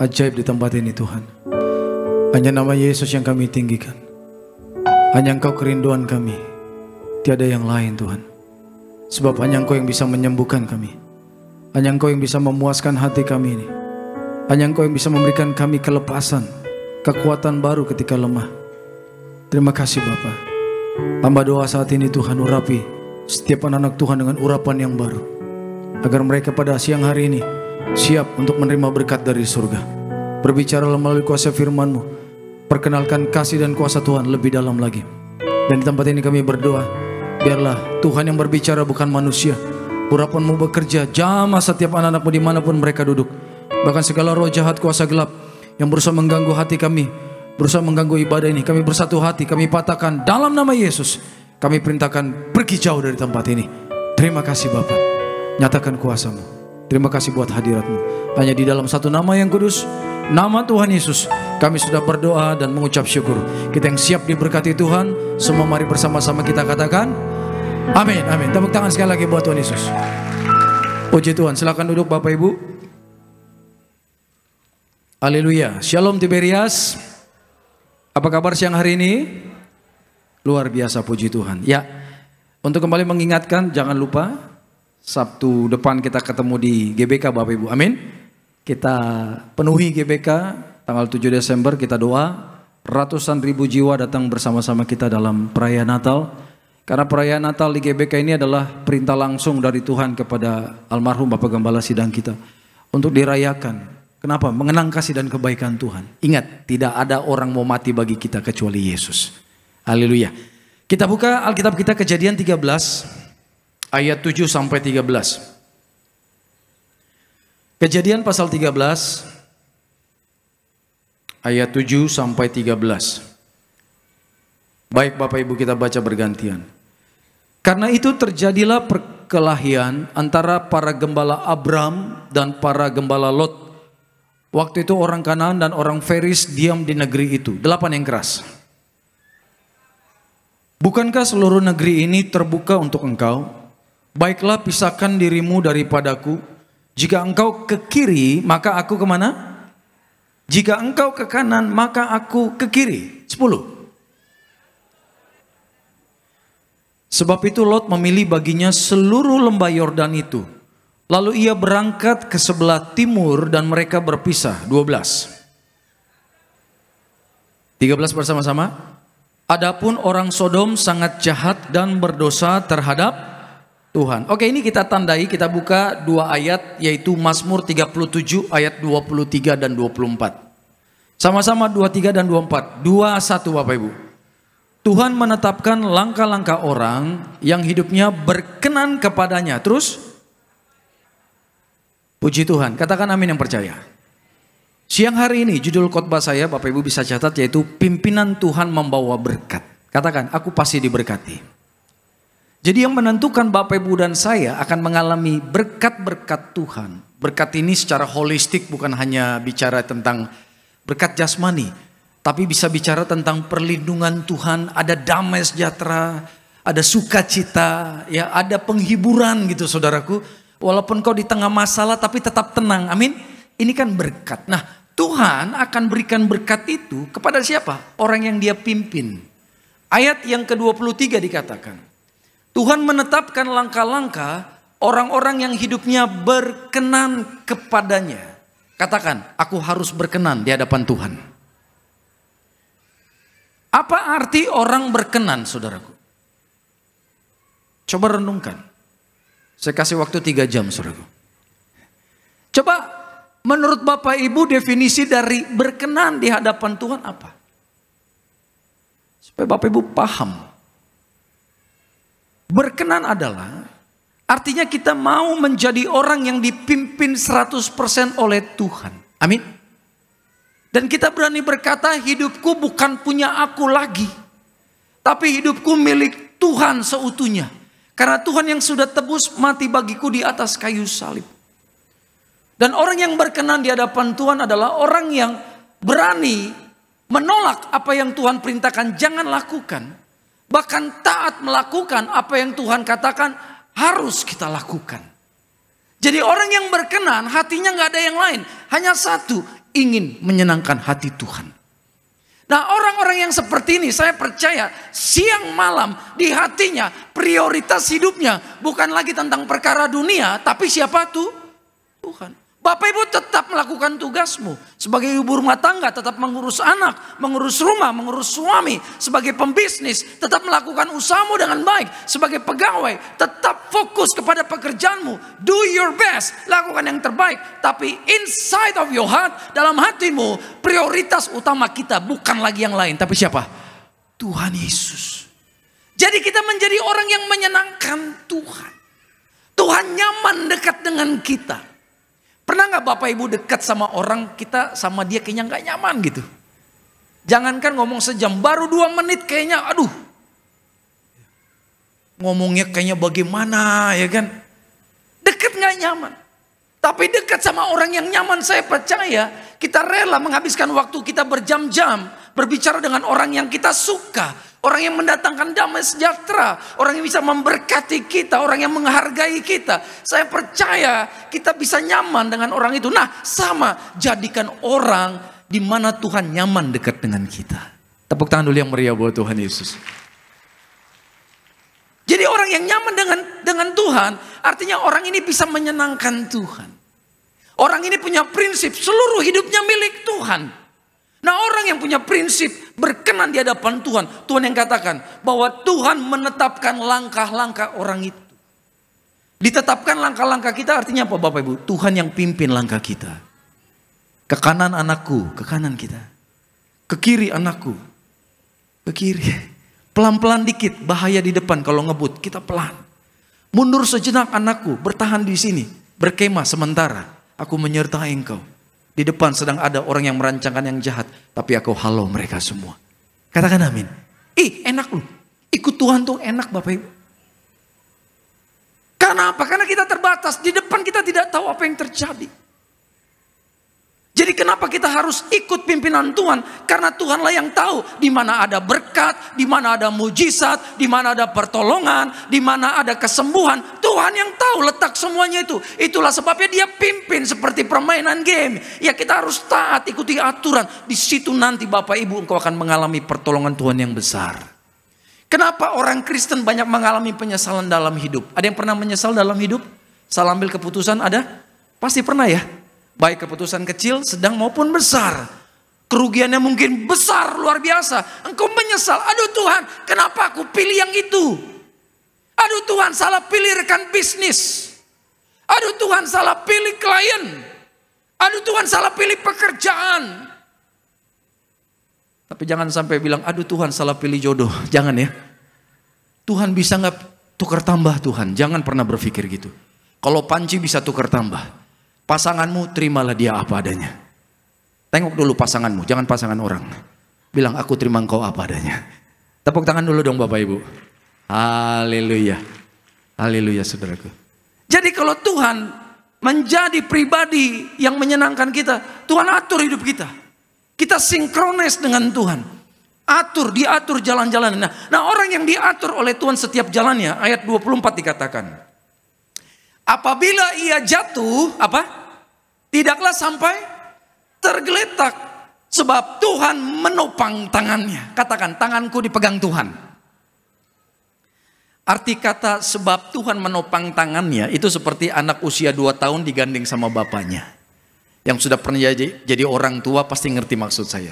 Speaker 4: ajaib di tempat ini Tuhan. Hanya nama Yesus yang kami tinggikan. Hanya Engkau kerinduan kami, tiada yang lain Tuhan. Sebab hanya Engkau yang bisa menyembuhkan kami. Hanya Engkau yang bisa memuaskan hati kami ini. Hanya Engkau yang bisa memberikan kami kelepasan, kekuatan baru ketika lemah. Terima kasih Bapa. Tambah doa saat ini Tuhan, urapi setiap anak-anak Tuhan dengan urapan yang baru. Agar mereka pada siang hari ini siap untuk menerima berkat dari surga. Berbicaralah melalui kuasa firman-Mu. Perkenalkan kasih dan kuasa Tuhan lebih dalam lagi. Dan di tempat ini kami berdoa, biarlah Tuhan yang berbicara bukan manusia. Urapan-Mu bekerja, jamah setiap anak-anak-Mu dimanapun mereka duduk. Bahkan segala roh jahat kuasa gelap yang berusaha mengganggu hati kami, berusaha mengganggu ibadah ini, kami bersatu hati, kami patahkan dalam nama Yesus. Kami perintahkan pergi jauh dari tempat ini. Terima kasih Bapa, nyatakan kuasa-Mu. Terima kasih buat hadirat-Mu. Hanya di dalam satu nama yang kudus, nama Tuhan Yesus, kami sudah berdoa dan mengucap syukur. Kita yang siap diberkati Tuhan, semua mari bersama-sama kita katakan amin, amin. Tepuk tangan sekali lagi buat Tuhan Yesus. Puji Tuhan, silakan duduk Bapak Ibu. Haleluya. Shalom Tiberias. Apa kabar siang hari ini? Luar biasa, puji Tuhan. Ya, untuk kembali mengingatkan, jangan lupa Sabtu depan kita ketemu di GBK Bapak Ibu. Amin. Kita penuhi GBK tanggal 7 Desember, kita doa ratusan ribu jiwa datang bersama-sama kita dalam perayaan Natal. Karena perayaan Natal di GBK ini adalah perintah langsung dari Tuhan kepada almarhum Bapak Gembala Sidang kita untuk dirayakan. Kenapa? Mengenang kasih dan kebaikan Tuhan. Ingat, tidak ada orang mau mati bagi kita kecuali Yesus. Haleluya. Kita buka Alkitab kita Kejadian 13 ayat 7 sampai 13. Kejadian pasal 13 ayat 7 sampai 13. Baik Bapak Ibu, kita baca bergantian. Karena itu terjadilah perkelahian antara para gembala Abram dan para gembala Lot. Waktu itu orang Kanaan dan orang Feris diam di negeri itu. 8 yang keras. Bukankah seluruh negeri ini terbuka untuk engkau? Baiklah pisahkan dirimu daripadaku. Jika engkau ke kiri, maka aku kemana? Jika engkau ke kanan, maka aku ke kiri. 10. Sebab itu Lot memilih baginya seluruh lembah Yordan itu. Lalu ia berangkat ke sebelah timur dan mereka berpisah. 12. 13 bersama-sama. Adapun orang Sodom sangat jahat dan berdosa terhadap Tuhan. Oke, ini kita tandai, kita buka 2 ayat, yaitu Mazmur 37 ayat 23 dan 24. Sama-sama 23 dan 24. 21 Bapak Ibu. Tuhan menetapkan langkah-langkah orang yang hidupnya berkenan kepadanya. Terus, puji Tuhan, katakan amin yang percaya. Siang hari ini judul khotbah saya, Bapak Ibu bisa catat, yaitu pimpinan Tuhan membawa berkat. Katakan, aku pasti diberkati. Jadi yang menentukan Bapak Ibu dan saya akan mengalami berkat-berkat Tuhan. Berkat ini secara holistik, bukan hanya bicara tentang berkat jasmani, tapi bisa bicara tentang perlindungan Tuhan, ada damai sejahtera, ada sukacita, ya, ada penghiburan gitu saudaraku. Walaupun kau di tengah masalah tapi tetap tenang, amin. Ini kan berkat. Nah, Tuhan akan berikan berkat itu kepada siapa? Orang yang Dia pimpin. Ayat yang ke-23 dikatakan, Tuhan menetapkan langkah-langkah orang-orang yang hidupnya berkenan kepadanya. Katakan, aku harus berkenan di hadapan Tuhan. Apa arti orang berkenan, saudaraku? Coba renungkan. Saya kasih waktu 3 jam, saudaraku. Coba menurut Bapak Ibu definisi dari berkenan di hadapan Tuhan apa? Supaya Bapak Ibu paham. Berkenan adalah artinya kita mau menjadi orang yang dipimpin 100% oleh Tuhan. Amin. Dan kita berani berkata, hidupku bukan punya aku lagi, tapi hidupku milik Tuhan seutuhnya. Karena Tuhan yang sudah tebus mati bagiku di atas kayu salib. Dan orang yang berkenan di hadapan Tuhan adalah orang yang
Speaker 5: berani menolak apa yang Tuhan perintahkan jangan lakukan. Bahkan taat melakukan apa yang Tuhan katakan harus kita lakukan. Jadi orang yang berkenan hatinya nggak ada yang lain. Hanya satu, ingin menyenangkan hati Tuhan. Nah orang-orang yang seperti ini saya percaya siang malam di hatinya prioritas hidupnya bukan lagi tentang perkara dunia. Tapi siapa tuh? Tuhan. Bapak Ibu tetap melakukan tugasmu. Sebagai ibu rumah tangga tetap mengurus anak, mengurus rumah, mengurus suami. Sebagai pembisnis tetap melakukan usahamu dengan baik. Sebagai pegawai tetap fokus kepada pekerjaanmu. Do your best, lakukan yang terbaik. Tapi inside of your heart, dalam hatimu, prioritas utama kita bukan lagi yang lain. Tapi siapa? Tuhan Yesus. Jadi kita menjadi orang yang menyenangkan Tuhan. Tuhan nyaman dekat dengan kita. Pernah gak Bapak Ibu dekat sama orang, kita sama dia kayaknya gak nyaman gitu. Jangankan ngomong sejam, baru 2 menit kayaknya aduh. Ngomongnya kayaknya bagaimana ya kan. Dekat gak nyaman. Tapi dekat sama orang yang nyaman saya percaya. Kita rela menghabiskan waktu kita berjam-jam. Berbicara dengan orang yang kita suka. Orang yang mendatangkan damai sejahtera. Orang yang bisa memberkati kita. Orang yang menghargai kita. Saya percaya kita bisa nyaman dengan orang itu. Nah sama, jadikan orang di mana Tuhan nyaman dekat dengan kita. Tepuk tangan dulu yang meriah buat Tuhan Yesus. Jadi orang yang nyaman dengan Tuhan, artinya orang ini bisa menyenangkan Tuhan. Orang ini punya prinsip seluruh hidupnya milik Tuhan. Nah orang yang punya prinsip berkenan di hadapan Tuhan. Tuhan yang katakan bahwa Tuhan menetapkan langkah-langkah orang itu. Ditetapkan langkah-langkah kita artinya apa Bapak Ibu? Tuhan yang pimpin langkah kita. Ke kanan anakku, ke kanan kita. Ke kiri anakku, ke kiri. Pelan-pelan dikit, bahaya di depan kalau ngebut, kita pelan. Mundur sejenak anakku, bertahan di sini. Berkemah sementara, aku menyertai engkau. Di depan sedang ada orang yang merancangkan yang jahat. Tapi aku halau mereka semua. Katakan amin. Enak loh. Ikut Tuhan tuh enak Bapak Ibu. Karena apa? Karena kita terbatas. Di depan kita tidak tahu apa yang terjadi. Jadi kenapa kita harus ikut pimpinan Tuhan? Karena Tuhanlah yang tahu di mana ada berkat, di mana ada mujizat, di mana ada pertolongan, di mana ada kesembuhan. Tuhan yang tahu letak semuanya itu. Itulah sebabnya dia pimpin seperti permainan game. Ya kita harus taat, ikuti aturan. Di situ nanti Bapak Ibu engkau akan mengalami pertolongan Tuhan yang besar. Kenapa orang Kristen banyak mengalami penyesalan dalam hidup? Ada yang pernah menyesal dalam hidup? Salah ambil keputusan ada? Pasti pernah ya. Baik keputusan kecil, sedang maupun besar. Kerugiannya mungkin besar, luar biasa. Engkau menyesal, aduh Tuhan, kenapa aku pilih yang itu? Aduh Tuhan, salah pilih rekan bisnis. Aduh Tuhan, salah pilih klien. Aduh Tuhan, salah pilih pekerjaan. Tapi jangan sampai bilang, aduh Tuhan, salah pilih jodoh. Jangan ya. Tuhan bisa gak tukar tambah Tuhan? Jangan pernah berpikir gitu. Kalau panci bisa tukar tambah. Pasanganmu terimalah dia apa adanya. Tengok dulu pasanganmu, jangan pasangan orang. Bilang aku terima engkau apa adanya. Tepuk tangan dulu dong Bapak Ibu. Haleluya. Haleluya saudaraku. Jadi kalau Tuhan menjadi pribadi yang menyenangkan kita, Tuhan atur hidup kita. Kita sinkronis dengan Tuhan. Diatur jalan-jalan. Nah orang yang diatur oleh Tuhan setiap jalannya, ayat 24 dikatakan. Apabila ia jatuh, tidaklah sampai tergeletak. Sebab Tuhan menopang tangannya. Katakan, tanganku dipegang Tuhan. Arti kata sebab Tuhan menopang tangannya, itu seperti anak usia 2 tahun digandeng sama bapaknya. Yang sudah pernah jadi orang tua pasti ngerti maksud saya.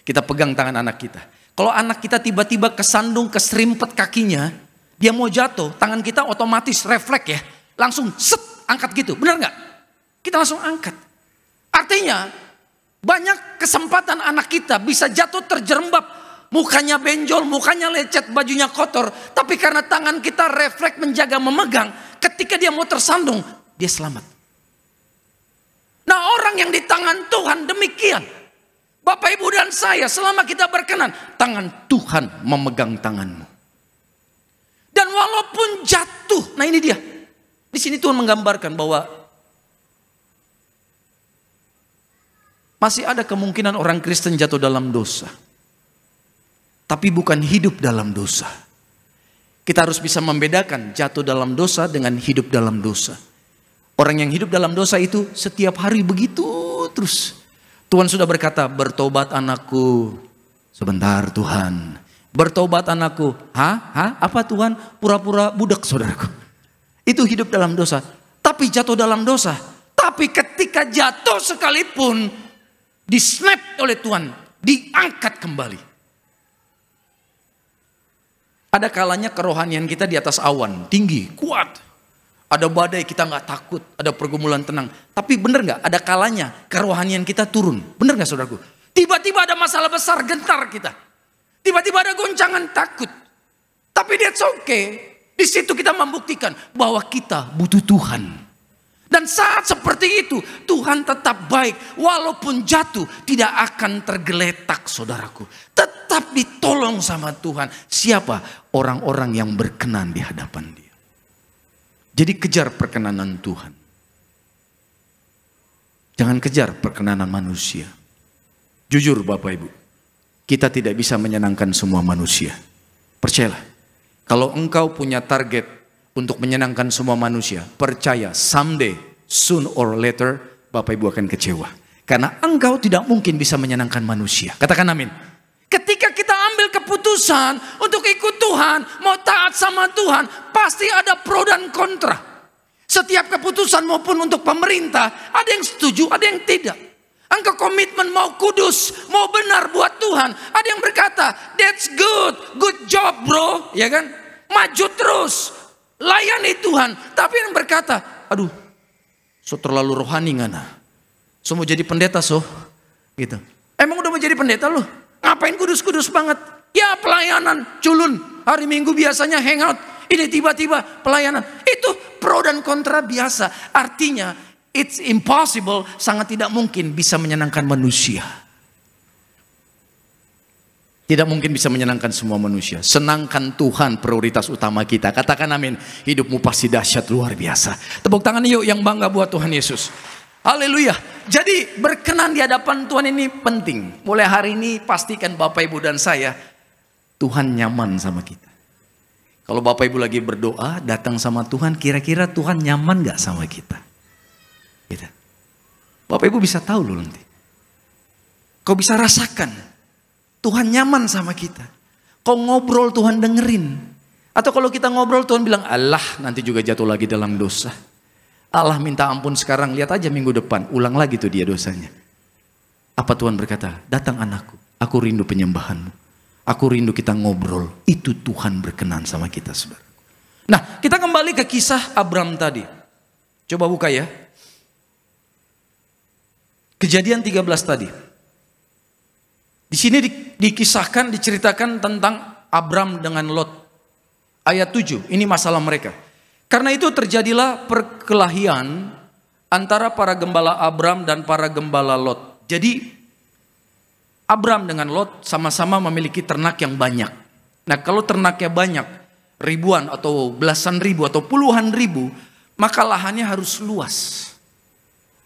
Speaker 5: Kita pegang tangan anak kita. Kalau anak kita tiba-tiba kesandung, keserimpet kakinya, dia mau jatuh, tangan kita otomatis refleks ya. Langsung set, angkat gitu, benar nggak? Kita langsung angkat. Artinya banyak kesempatan anak kita bisa jatuh terjerembab, mukanya benjol, mukanya lecet, bajunya kotor. Tapi karena tangan kita refleks menjaga memegang, ketika dia mau tersandung, dia selamat. Nah orang yang di tangan Tuhan demikian. Bapak Ibu dan saya selama kita berkenan, tangan Tuhan memegang tanganmu. Dan walaupun jatuh, nah ini dia. Di sini Tuhan menggambarkan bahwa Masih ada kemungkinan orang Kristen jatuh dalam dosa. Tapi bukan hidup dalam dosa. Kita harus bisa membedakan jatuh dalam dosa dengan hidup dalam dosa. Orang yang hidup dalam dosa itu setiap hari begitu terus. Tuhan sudah berkata, bertobat anakku. Sebentar Tuhan. Bertobat anakku. Hah? Apa Tuhan? Pura-pura budak saudaraku. Itu hidup dalam dosa. Tapi jatuh dalam dosa. Tapi ketika jatuh sekalipun, di-snap oleh Tuhan. Diangkat kembali. Ada kalanya kerohanian kita di atas awan. Tinggi, kuat. Ada badai kita nggak takut. Ada pergumulan tenang. Tapi benar nggak? Ada kalanya kerohanian kita turun. Benar nggak saudaraku? Tiba-tiba ada masalah besar, gentar kita. Tiba-tiba ada goncangan, takut. Tapi that's okay. Di situ kita membuktikan bahwa kita butuh Tuhan. Dan saat seperti itu, Tuhan tetap baik. Walaupun jatuh, tidak akan tergeletak saudaraku. Tetap ditolong sama Tuhan. Siapa? Orang-orang yang berkenan di hadapan Dia. Jadi kejar perkenanan Tuhan. Jangan kejar perkenanan manusia. Jujur Bapak Ibu, kita tidak bisa menyenangkan semua manusia. Percayalah, kalau engkau punya target untuk menyenangkan semua manusia, percaya someday, soon or later, Bapak Ibu akan kecewa. Karena engkau tidak mungkin bisa menyenangkan manusia. Katakan amin. Ketika kita ambil keputusan untuk ikut Tuhan, mau taat sama Tuhan, pasti ada pro dan kontra. Setiap keputusan maupun untuk pemerintah, ada yang setuju, ada yang tidak. Engkau komitmen mau kudus, mau benar buat Tuhan. Ada yang berkata, that's good job bro, ya kan? Maju terus, layani Tuhan. Tapi yang berkata, aduh, so terlalu rohani ngana. So mau jadi pendeta so, gitu. Emang udah mau jadi pendeta loh? Ngapain kudus-kudus banget? Ya pelayanan, culun. Hari Minggu biasanya hangout. Ini tiba-tiba pelayanan. Itu pro dan kontra biasa. Artinya, it's impossible, sangat tidak mungkin bisa menyenangkan manusia. Tidak mungkin bisa menyenangkan semua manusia. Senangkan Tuhan prioritas utama kita. Katakan amin. Hidupmu pasti dahsyat luar biasa. Tepuk tangan yuk yang bangga buat Tuhan Yesus. Haleluya. Jadi berkenan di hadapan Tuhan ini penting. Mulai hari ini pastikan Bapak Ibu dan saya, Tuhan nyaman sama kita. Kalau Bapak Ibu lagi berdoa, datang sama Tuhan, kira-kira Tuhan nyaman gak sama kita? Gitu. Bapak Ibu bisa tahu loh nanti. Kau bisa rasakan Tuhan nyaman sama kita. Kau ngobrol Tuhan dengerin. Atau kalau kita ngobrol Tuhan bilang, Allah nanti juga jatuh lagi dalam dosa. Allah minta ampun sekarang, lihat aja minggu depan, ulang lagi tuh dia dosanya. Apa Tuhan berkata? Datang anakku, aku rindu penyembahanmu. Aku rindu kita ngobrol. Itu Tuhan berkenan sama kita saudara. Nah kita kembali ke kisah Abram tadi. Coba buka ya. Kejadian 13 tadi. Di sini dikisahkan, diceritakan tentang Abram dengan Lot. Ayat 7, ini masalah mereka. Karena itu terjadilah perkelahian antara para gembala Abram dan para gembala Lot. Jadi Abram dengan Lot sama-sama memiliki ternak yang banyak. Nah kalau ternaknya banyak, ribuan atau belasan ribu atau puluhan ribu, maka lahannya harus luas.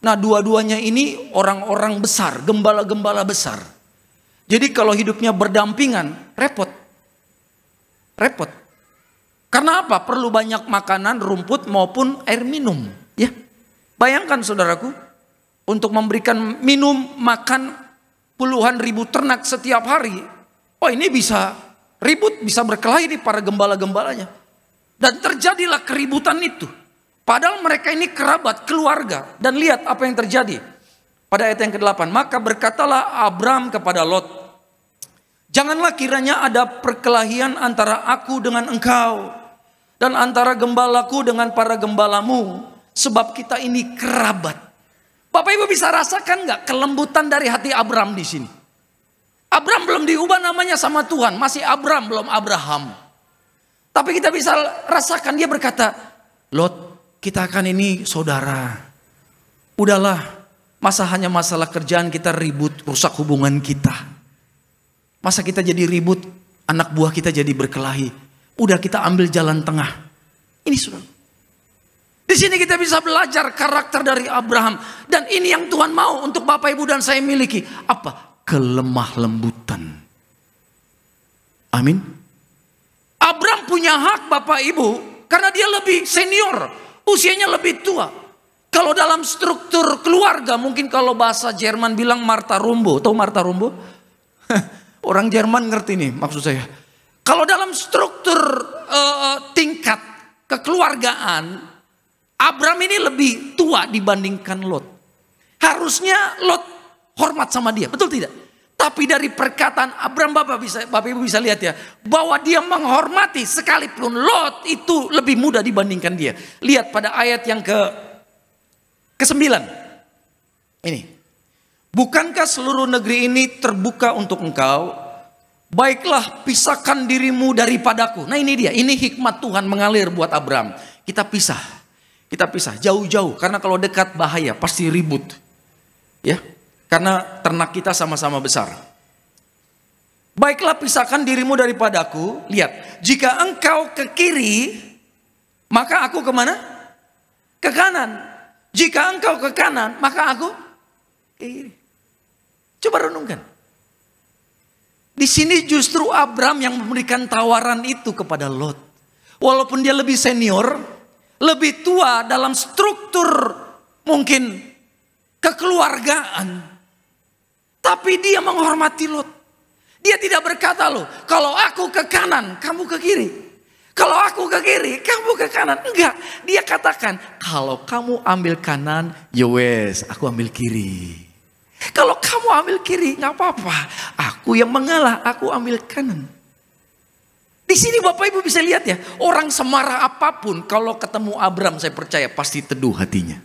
Speaker 5: Nah dua-duanya ini orang-orang besar, gembala-gembala besar. Jadi kalau hidupnya berdampingan, repot. Karena apa? Perlu banyak makanan, rumput maupun air minum. Ya, bayangkan saudaraku, untuk memberikan minum, makan puluhan ribu ternak setiap hari. Oh ini bisa ribut, bisa berkelahi nih para gembala-gembalanya. Dan terjadilah keributan itu. Padahal mereka ini kerabat, keluarga. Dan lihat apa yang terjadi. Pada ayat yang ke-8, maka berkatalah Abram kepada Lot, janganlah kiranya ada perkelahian antara aku dengan engkau dan antara gembalaku dengan para gembalamu, sebab kita ini kerabat. Bapak Ibu bisa rasakan nggak kelembutan dari hati Abram di sini? Abram belum diubah namanya sama Tuhan, masih Abram, belum Abraham. Tapi kita bisa rasakan dia berkata, Lot, kita kan ini saudara. Udahlah, masa hanya masalah kerjaan kita ribut, rusak hubungan kita. Masa kita jadi ribut, anak buah kita jadi berkelahi. Udah kita ambil jalan tengah. Ini sudah. Di sini kita bisa belajar karakter dari Abraham. Dan ini yang Tuhan mau untuk Bapak Ibu dan saya miliki. Apa? Kelemah lembutan. Amin. Abraham punya hak Bapak Ibu. Karena dia lebih senior. Usianya lebih tua. Kalau dalam struktur keluarga. Mungkin kalau bahasa Jerman bilang Martha Rumbo. Tahu Martha Rumbo? Orang Jerman ngerti nih maksud saya. Kalau dalam struktur tingkat kekeluargaan. Abraham ini lebih tua dibandingkan Lot. Harusnya Lot hormat sama dia, betul tidak? Tapi dari perkataan Abraham Bapak Ibu bisa lihat ya. Bahwa dia menghormati sekalipun Lot itu lebih muda dibandingkan dia. Lihat pada ayat yang ke-9. Ini. Bukankah seluruh negeri ini terbuka untuk engkau? Baiklah pisahkan dirimu daripadaku. Nah ini dia, ini hikmat Tuhan mengalir buat Abraham. Kita pisah jauh-jauh. Karena kalau dekat bahaya, pasti ribut. Ya, karena ternak kita sama-sama besar. Baiklah pisahkan dirimu daripadaku. Lihat, jika engkau ke kiri, maka aku kemana? Ke kanan. Jika engkau ke kanan, maka aku ke kiri. Coba renungkan. Di sini justru Abraham yang memberikan tawaran itu kepada Lot. Walaupun dia lebih senior, lebih tua dalam struktur mungkin kekeluargaan. Tapi dia menghormati Lot. Dia tidak berkata loh, kalau aku ke kanan, kamu ke kiri. Kalau aku ke kiri, kamu ke kanan. Enggak, dia katakan, kalau kamu ambil kanan, ya wes, aku ambil kiri. Kalau kamu ambil kiri, nggak apa-apa. Aku yang mengalah, aku ambil kanan. Di sini Bapak Ibu bisa lihat ya, orang semarah apapun kalau ketemu Abraham saya percaya pasti teduh hatinya.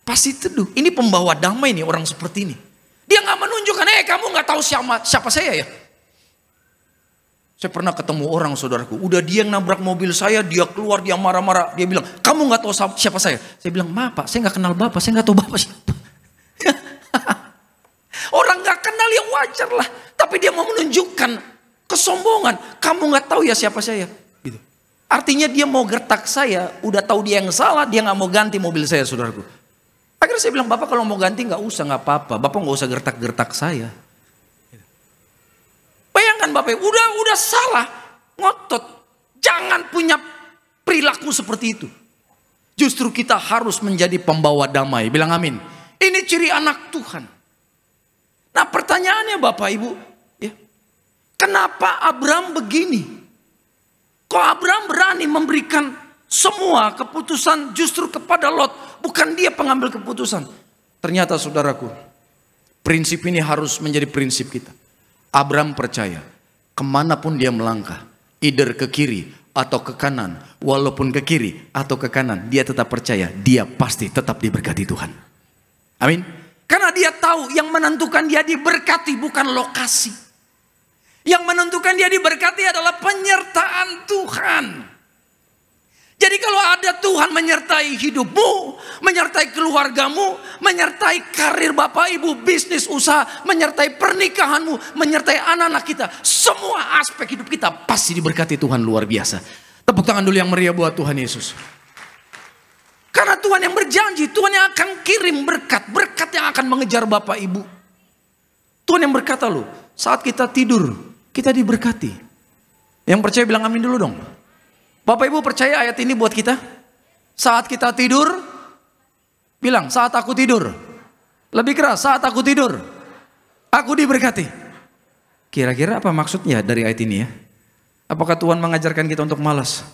Speaker 5: Pasti teduh. Ini pembawa damai nih orang seperti ini. Dia nggak menunjukkan, kamu nggak tahu siapa saya ya. Saya pernah ketemu orang saudaraku, udah dia yang nabrak mobil saya, dia keluar, dia marah-marah, dia bilang, kamu nggak tahu siapa saya. Saya bilang, maaf Pak, saya nggak kenal Bapak, saya nggak tahu Bapak siapa. Orang nggak kenal ya wajar lah, tapi dia mau menunjukkan kesombongan, kamu nggak tahu ya siapa saya. Gitu. Artinya dia mau gertak saya, udah tahu dia yang salah, dia nggak mau ganti mobil saya, saudaraku. Akhirnya saya bilang, Bapak kalau mau ganti nggak usah, nggak apa-apa. Bapak nggak usah gertak-gertak saya. Bayangkan Bapak, udah salah, ngotot, jangan punya perilaku seperti itu. Justru kita harus menjadi pembawa damai. Bilang amin. Ini ciri anak Tuhan. Nah pertanyaannya Bapak Ibu, ya, kenapa Abraham begini? Kok Abraham berani memberikan semua keputusan justru kepada Lot? Bukan dia pengambil keputusan. Ternyata saudaraku, prinsip ini harus menjadi prinsip kita. Abraham percaya, kemanapun dia melangkah, either ke kiri atau ke kanan, walaupun ke kiri atau ke kanan, dia tetap percaya, dia pasti tetap diberkati Tuhan. Amin. Karena dia tahu yang menentukan dia diberkati bukan lokasi. Yang menentukan dia diberkati adalah penyertaan Tuhan. Jadi kalau ada Tuhan menyertai hidupmu, menyertai keluargamu, menyertai karir Bapak Ibu, bisnis usaha, menyertai pernikahanmu, menyertai anak-anak kita, semua aspek hidup kita pasti diberkati Tuhan luar biasa. Tepuk tangan dulu yang meriah buat Tuhan Yesus. Karena Tuhan yang berjanji, Tuhan yang akan kirim berkat, berkat yang akan mengejar Bapak Ibu. Tuhan yang berkata loh, saat kita tidur, kita diberkati. Yang percaya bilang amin dulu dong. Bapak Ibu percaya ayat ini buat kita? Saat kita tidur, bilang saat aku tidur. Lebih keras, saat aku tidur, aku diberkati. Kira-kira apa maksudnya dari ayat ini ya? Apakah Tuhan mengajarkan kita untuk malas?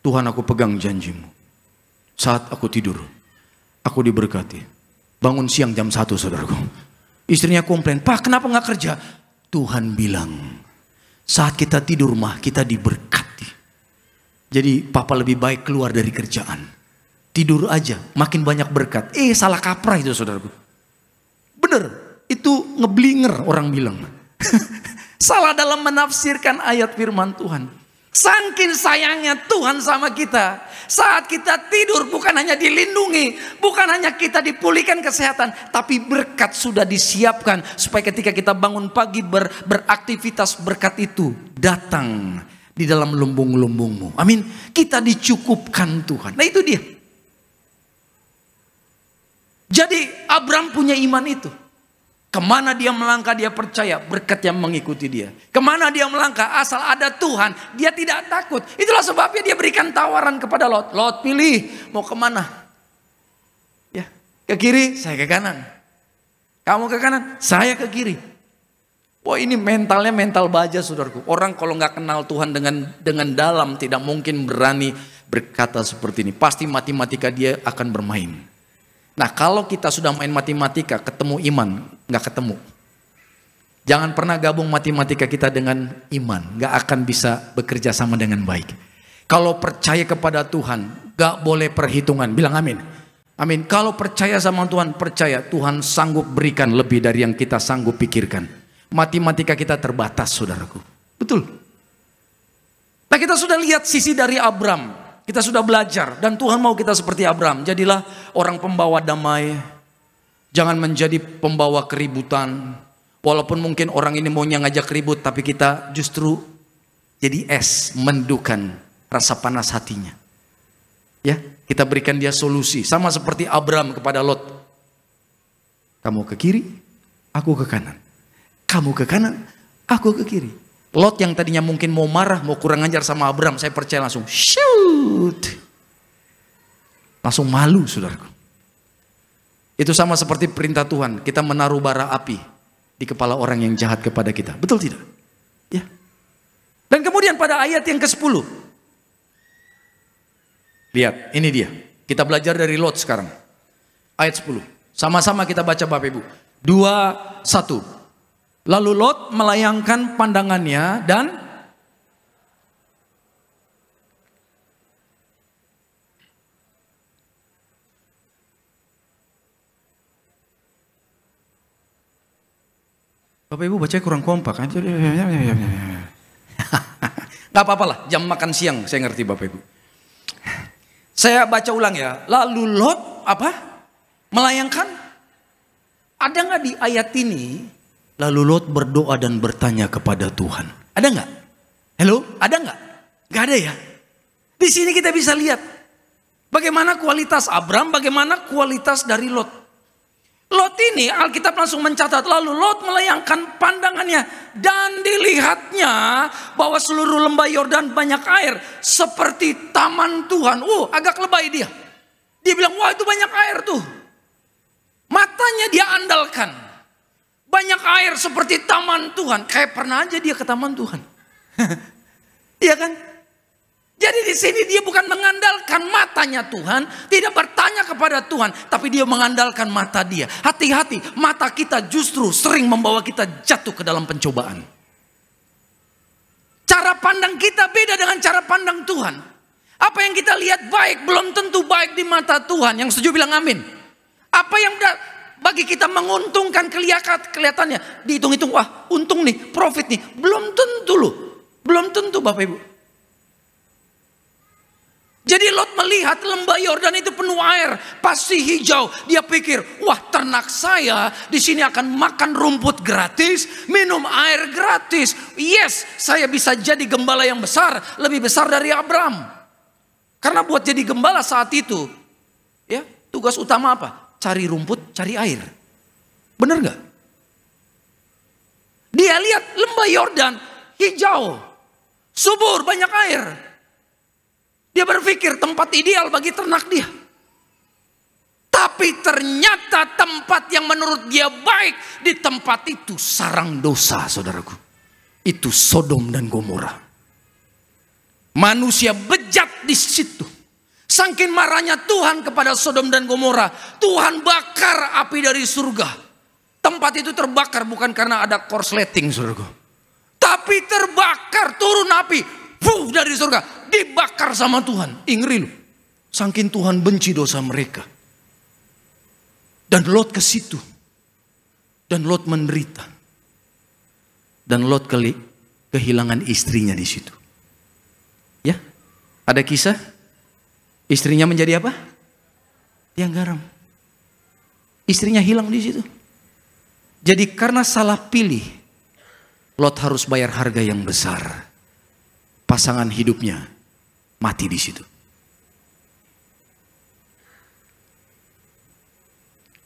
Speaker 5: Tuhan, aku pegang janjimu. Saat aku tidur, aku diberkati. Bangun siang jam 1 saudaraku. Istrinya komplain, Pak kenapa gak kerja? Tuhan bilang, saat kita tidur mah kita diberkati. Jadi papa lebih baik keluar dari kerjaan. Tidur aja, makin banyak berkat. Salah kaprah itu saudaraku. Bener, itu ngeblinger orang bilang. Salah dalam menafsirkan ayat firman Tuhan. Saking sayangnya Tuhan sama kita. Saat kita tidur bukan hanya dilindungi, bukan hanya kita dipulihkan kesehatan, tapi berkat sudah disiapkan supaya ketika kita bangun pagi beraktivitas, berkat itu datang di dalam lumbung-lumbungmu. Amin. Kita dicukupkan Tuhan. Nah itu dia. Jadi Abraham punya iman itu. Kemana dia melangkah dia percaya berkat yang mengikuti dia. Kemana dia melangkah asal ada Tuhan dia tidak takut. Itulah sebabnya dia berikan tawaran kepada Lot. Lot pilih mau kemana? Ya, ke kiri saya ke kanan. Kamu ke kanan saya ke kiri. Wah ini mentalnya mental baja saudaraku. Orang kalau nggak kenal Tuhan dengan dalam tidak mungkin berani berkata seperti ini. Pasti matematika dia akan bermain. Nah kalau kita sudah main matematika ketemu iman, nggak ketemu. Jangan pernah gabung matematika kita dengan iman, nggak akan bisa bekerja sama dengan baik. Kalau percaya kepada Tuhan, nggak boleh perhitungan. Bilang amin. Amin. Kalau percaya sama Tuhan, percaya Tuhan sanggup berikan lebih dari yang kita sanggup pikirkan. Matematika kita terbatas, saudaraku. Betul. Nah kita sudah lihat sisi dari Abraham. Kita sudah belajar dan Tuhan mau kita seperti Abraham. Jadilah orang pembawa damai. Jangan menjadi pembawa keributan. Walaupun mungkin orang ini maunya ngajak ribut, tapi kita justru jadi es mendukan rasa panas hatinya. Ya, kita berikan dia solusi. Sama seperti Abraham kepada Lot. Kamu ke kiri, aku ke kanan. Kamu ke kanan, aku ke kiri. Lot yang tadinya mungkin mau marah, mau kurang ajar sama Abraham, saya percaya langsung shoot. Langsung malu saudaraku. Itu sama seperti perintah Tuhan, kita menaruh bara api di kepala orang yang jahat kepada kita. Betul tidak? Ya. Dan kemudian pada ayat yang ke-10. Lihat, ini dia. Kita belajar dari Lot sekarang. Ayat 10. Sama-sama kita baca Bapak Ibu. 2, 1. Lalu Lot melayangkan pandangannya dan Bapak Ibu baca kurang kompak. Gak apa-apa lah, jam makan siang saya ngerti Bapak Ibu. Saya baca ulang ya. Lalu Lot apa? Melayangkan. Ada nggak di ayat ini? Lalu Lot berdoa dan bertanya kepada Tuhan. Ada nggak? Halo, ada nggak? Nggak ada ya. Di sini kita bisa lihat bagaimana kualitas Abraham, bagaimana kualitas dari Lot. Lot ini Alkitab langsung mencatat. Lalu Lot melayangkan pandangannya dan dilihatnya bahwa seluruh lembah Yordan banyak air seperti taman Tuhan. Agak lebay dia. Dia bilang, wah itu banyak air tuh. Matanya dia andalkan. Banyak air seperti taman Tuhan. Kayak pernah aja dia ke taman Tuhan. Iya kan? Jadi di sini dia bukan mengandalkan matanya Tuhan. Tidak bertanya kepada Tuhan. Tapi dia mengandalkan mata dia. Hati-hati. Mata kita justru sering membawa kita jatuh ke dalam pencobaan. Cara pandang kita beda dengan cara pandang Tuhan. Apa yang kita lihat baik belum tentu baik di mata Tuhan. Yang setuju bilang amin. Apa yang bagi kita menguntungkan kelihatannya. Dihitung-hitung, wah untung nih, profit nih. Belum tentu loh. Belum tentu Bapak Ibu. Jadi Lot melihat lembah Yordan itu penuh air. Pasti hijau. Dia pikir, wah ternak saya di sini akan makan rumput gratis. Minum air gratis. Yes, saya bisa jadi gembala yang besar. Lebih besar dari Abraham. Karena buat jadi gembala saat itu. Ya, tugas utama apa? Cari rumput, cari air. Benar gak? Dia lihat lembah Yordan hijau, subur, banyak air. Dia berpikir tempat ideal bagi ternak dia. Tapi ternyata tempat yang menurut dia baik, di tempat itu sarang dosa, saudaraku. Itu Sodom dan Gomora. Manusia bejat di situ. Saking marahnya Tuhan kepada Sodom dan Gomora, Tuhan bakar api dari surga. Tempat itu terbakar bukan karena ada korsleting, saudaraku. Tapi terbakar, turun api, dari surga, dibakar sama Tuhan. Ngeri loh. Saking Tuhan benci dosa mereka. Dan Lot ke situ. Dan Lot menderita. Dan Lot kehilangan istrinya di situ. Ya, ada kisah. Istrinya menjadi apa? Tiang garam. Istrinya hilang di situ. Jadi karena salah pilih, Lot harus bayar harga yang besar. pasangan hidupnya mati di situ.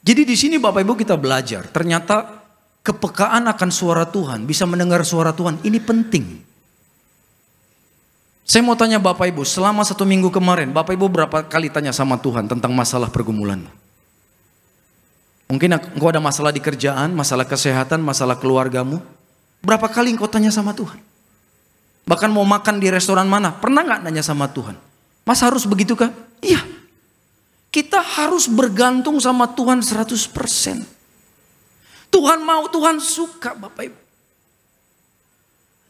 Speaker 5: Jadi di sini Bapak Ibu kita belajar, ternyata kepekaan akan suara Tuhan, bisa mendengar suara Tuhan, ini penting. Saya mau tanya Bapak Ibu, selama 1 minggu kemarin, Bapak Ibu berapa kali tanya sama Tuhan tentang masalah pergumulan? Mungkin engkau ada masalah di kerjaan, masalah kesehatan, masalah keluargamu. Berapa kali engkau tanya sama Tuhan? Bahkan mau makan di restoran mana, pernah gak nanya sama Tuhan? Mas harus begitu kah? Iya. Kita harus bergantung sama Tuhan 100%. Tuhan mau, Tuhan suka Bapak Ibu.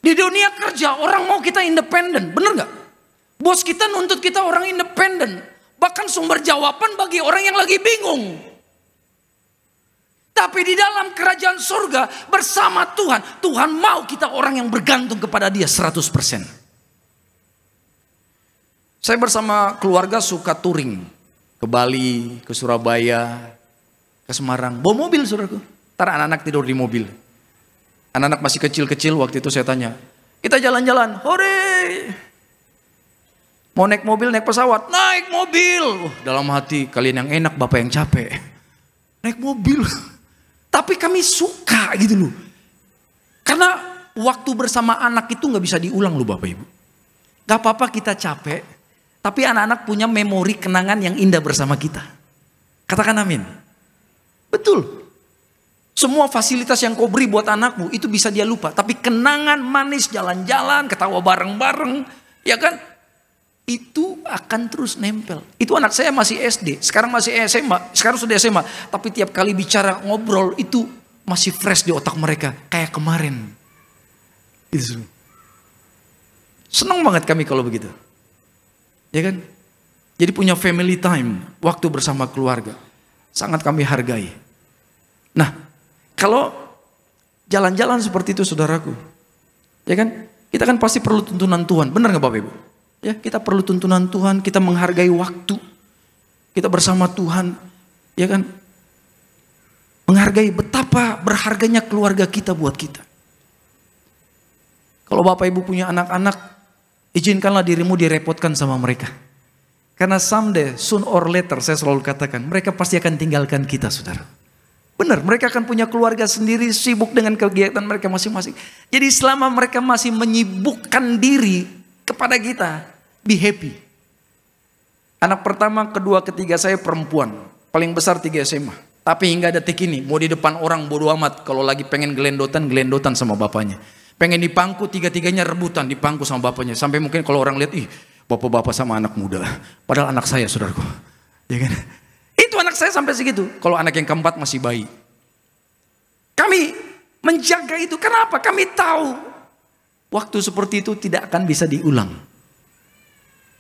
Speaker 5: Di dunia kerja orang mau kita independen, bener gak? Bos kita nuntut kita orang independen. Bahkan sumber jawaban bagi orang yang lagi bingung. Tapi di dalam kerajaan surga bersama Tuhan, Tuhan mau kita orang yang bergantung kepada Dia 100%. Saya bersama keluarga suka touring. Ke Bali, ke Surabaya, ke Semarang. Bawa mobil saudaraku. Ntar anak-anak tidur di mobil. Anak-anak masih kecil-kecil waktu itu saya tanya. Kita jalan-jalan, hore. Mau naik mobil, naik pesawat. Naik mobil. Dalam hati, kalian yang enak, bapak yang capek. Naik mobil. Tapi kami suka gitu loh. Karena waktu bersama anak itu gak bisa diulang loh Bapak Ibu. Gak apa-apa kita capek. Tapi anak-anak punya memori kenangan yang indah bersama kita. Katakan amin. Betul. Semua fasilitas yang kau beri buat anakmu itu bisa dia lupa. Tapi kenangan manis jalan-jalan, ketawa bareng-bareng. Ya kan? Itu akan terus nempel. Itu anak saya masih SD. Sekarang masih SMA. Sekarang sudah SMA. Tapi tiap kali bicara ngobrol itu masih fresh di otak mereka. Kayak kemarin. Itu. Senang banget kami kalau begitu. Ya kan? Jadi punya family time. Waktu bersama keluarga. Sangat kami hargai. Nah, kalau jalan-jalan seperti itu saudaraku. Ya kan? Kita kan pasti perlu tuntunan Tuhan. Benar gak Bapak Ibu? Ya, kita perlu tuntunan Tuhan. Kita menghargai waktu. Kita bersama Tuhan. Ya kan? Menghargai betapa berharganya keluarga kita buat kita. Kalau Bapak Ibu punya anak-anak, izinkanlah dirimu direpotkan sama mereka. Karena someday, soon or later, saya selalu katakan, mereka pasti akan tinggalkan kita, saudara. Benar, mereka akan punya keluarga sendiri, sibuk dengan kegiatan mereka masing-masing. Jadi selama mereka masih menyibukkan diri kepada kita, be happy. Anak pertama, kedua, ketiga saya perempuan. Paling besar 3 SMA. Tapi hingga detik ini, mau di depan orang bodo amat. Kalau lagi pengen gelendotan sama bapaknya. Pengen dipangku, 3-tiganya rebutan dipangku sama bapaknya. Sampai mungkin kalau orang lihat, ih bapak-bapak sama anak muda. Padahal anak saya saudaraku. Ya kan? Itu anak saya sampai segitu. Kalau anak yang keempat masih bayi. Kami menjaga itu. Kenapa? Kami tahu waktu seperti itu tidak akan bisa diulang.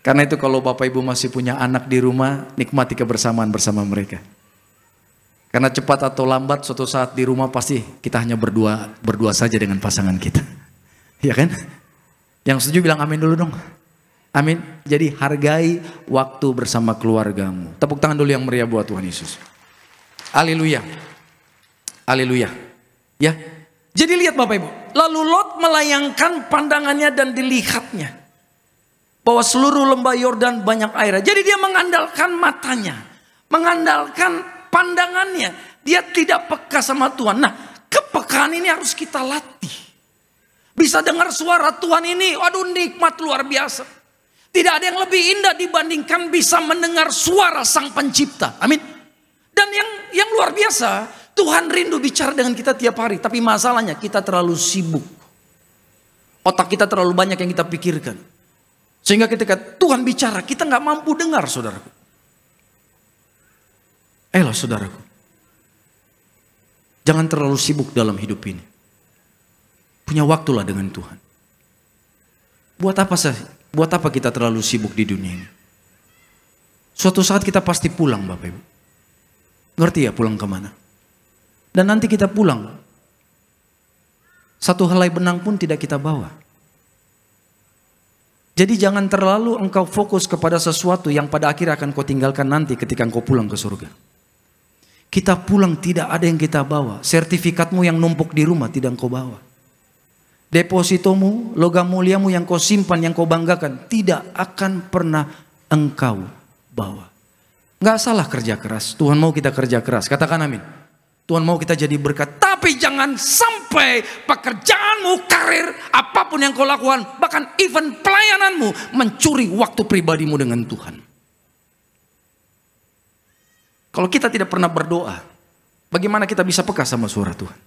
Speaker 5: Karena itu kalau Bapak Ibu masih punya anak di rumah, nikmati kebersamaan bersama mereka. Karena cepat atau lambat suatu saat di rumah pasti kita hanya berdua saja dengan pasangan kita. Ya kan? Yang setuju bilang amin dulu dong. Amin. Jadi hargai waktu bersama keluargamu. Tepuk tangan dulu yang meriah buat Tuhan Yesus. Haleluya. Haleluya. Ya. Jadi lihat Bapak Ibu. Lalu Lot melayangkan pandangannya dan dilihatnya bahwa seluruh lembah Yordan banyak air. Jadi dia mengandalkan matanya. Mengandalkan pandangannya. Dia tidak peka sama Tuhan. Nah, kepekaan ini harus kita latih. Bisa dengar suara Tuhan ini. Aduh, nikmat luar biasa. Tidak ada yang lebih indah dibandingkan bisa mendengar suara Sang Pencipta. Amin. Dan yang luar biasa, Tuhan rindu bicara dengan kita tiap hari. Tapi masalahnya kita terlalu sibuk. Otak kita terlalu banyak yang kita pikirkan. Sehingga ketika Tuhan bicara, kita gak mampu dengar saudaraku. Ayolah saudaraku. Jangan terlalu sibuk dalam hidup ini. Punya waktulah dengan Tuhan. Buat apa kita terlalu sibuk di dunia ini? Suatu saat kita pasti pulang Bapak Ibu. Ngerti ya pulang kemana? Dan nanti kita pulang. Satu helai benang pun tidak kita bawa. Jadi jangan terlalu engkau fokus kepada sesuatu yang pada akhir akan kau tinggalkan nanti ketika engkau pulang ke surga. Kita pulang tidak ada yang kita bawa. Sertifikatmu yang numpuk di rumah tidak engkau bawa. Depositomu, logam muliamu yang kau simpan, yang kau banggakan, tidak akan pernah engkau bawa. Nggak salah kerja keras. Tuhan mau kita kerja keras. Katakan amin. Tuhan mau kita jadi berkat. Tapi jangan sampai pekerjaanmu, karir, apapun yang kau lakukan, bahkan even pelayananmu, mencuri waktu pribadimu dengan Tuhan. Kalau kita tidak pernah berdoa, bagaimana kita bisa peka sama suara Tuhan?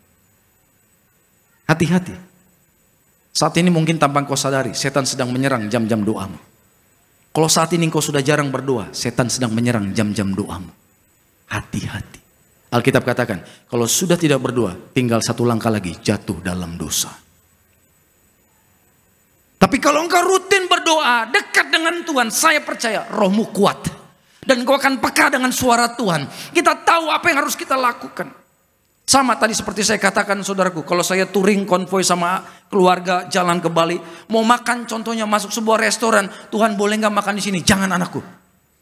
Speaker 5: Hati-hati. Saat ini mungkin tanpa kau sadari, setan sedang menyerang jam-jam doamu. Kalau saat ini kau sudah jarang berdoa, setan sedang menyerang jam-jam doamu. Hati-hati. Alkitab katakan, kalau sudah tidak berdoa, tinggal satu langkah lagi jatuh dalam dosa. Tapi kalau engkau rutin berdoa, dekat dengan Tuhan, saya percaya rohmu kuat. Dan kau akan peka dengan suara Tuhan. Kita tahu apa yang harus kita lakukan. Sama tadi seperti saya katakan saudaraku, kalau saya touring konvoy sama keluarga jalan ke Bali, mau makan contohnya masuk sebuah restoran, Tuhan boleh nggak makan di sini? Jangan anakku,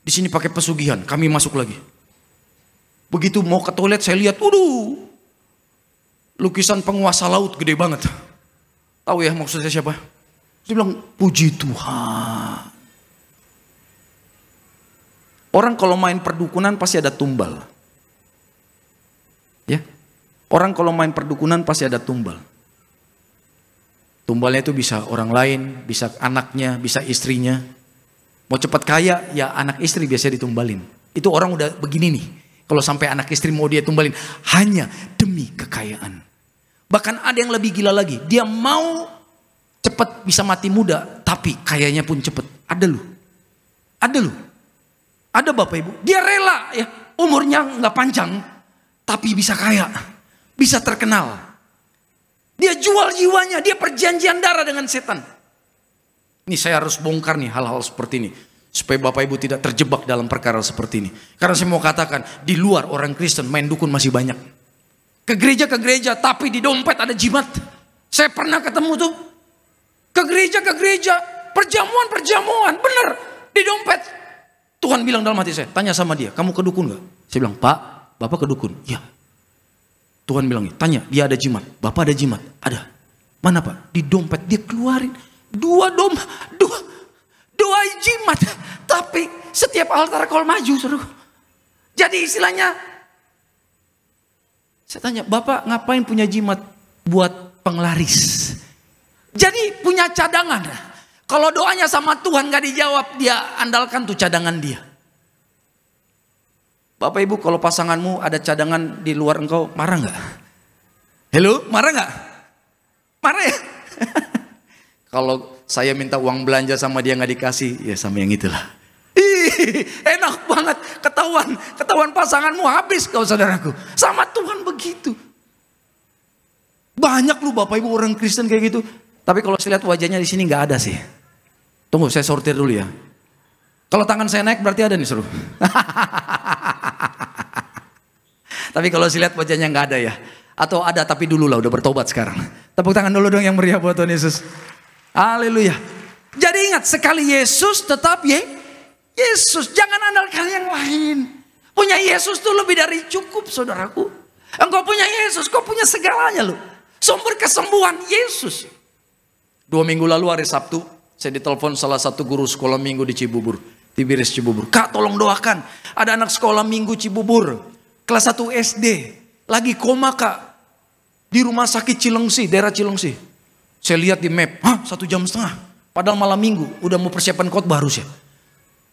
Speaker 5: di sini pakai pesugihan, kami masuk lagi. Begitu mau ke toilet saya lihat, lukisan penguasa laut gede banget. Tahu ya maksudnya siapa? Dia bilang puji Tuhan. Orang kalau main perdukunan pasti ada tumbal, ya. Orang kalau main perdukunan pasti ada tumbal. Tumbalnya itu bisa orang lain, bisa anaknya, bisa istrinya. Mau cepat kaya, ya anak istri biasanya ditumbalin. Itu orang udah begini nih. Kalau sampai anak istri mau dia tumbalin, hanya demi kekayaan. Bahkan ada yang lebih gila lagi. Dia mau cepat bisa mati muda, tapi kayanya pun cepat. Ada loh. Ada loh. Ada Bapak Ibu. Dia rela ya, umurnya nggak panjang, tapi bisa kaya. Bisa terkenal. Dia jual jiwanya, dia perjanjian darah dengan setan. Ini saya harus bongkar nih hal-hal seperti ini. Supaya Bapak Ibu tidak terjebak dalam perkara seperti ini. Karena saya mau katakan, di luar orang Kristen main dukun masih banyak. Ke gereja, tapi di dompet ada jimat. Saya pernah ketemu tuh. Ke gereja, perjamuan, bener. Di dompet. Tuhan bilang dalam hati saya, tanya sama dia, kamu ke dukun gak? Saya bilang, Pak, Bapak ke dukun? Ya. Tuhan bilang, tanya, dia ada jimat. Bapak ada jimat? Ada. Mana Pak? Di dompet dia keluarin. Dua jimat. Tapi setiap altar kalau maju, saudara. Jadi istilahnya, saya tanya, Bapak ngapain punya jimat buat penglaris? Jadi punya cadangan. Kalau doanya sama Tuhan gak dijawab, dia andalkan tuh cadangan dia. Bapak Ibu kalau pasanganmu ada cadangan di luar engkau, marah nggak? Halo, marah nggak? Marah ya? Kalau saya minta uang belanja sama dia nggak dikasih, ya sama yang itulah. Enak banget, ketahuan pasanganmu habis kau saudaraku. Sama Tuhan begitu. Banyak lu Bapak Ibu orang Kristen kayak gitu. Tapi kalau saya lihat wajahnya di sini nggak ada sih. Tunggu saya sortir dulu ya. Kalau tangan saya naik berarti ada nih seru. Tapi kalau saya lihat wajahnya nggak ada ya. Atau ada tapi dulu lah udah bertobat sekarang. Tepuk tangan dulu dong yang meriah buat Tuhan Yesus. Haleluya. Jadi ingat sekali Yesus tetap Yesus. Jangan andalkan yang lain. Punya Yesus tuh lebih dari cukup saudaraku. Engkau punya Yesus, kau punya segalanya loh. Sumber kesembuhan Yesus. 2 minggu lalu hari Sabtu. Saya ditelepon salah satu guru sekolah minggu di Cibubur. Tibiris Cibubur. Kak tolong doakan. Ada anak sekolah minggu Cibubur. Kelas 1 SD. Lagi koma kak. Di rumah sakit Cilengsi. Daerah Cilengsi. Saya lihat di map. 1 jam setengah. Padahal malam minggu. Udah mau persiapan khotbah harusnya.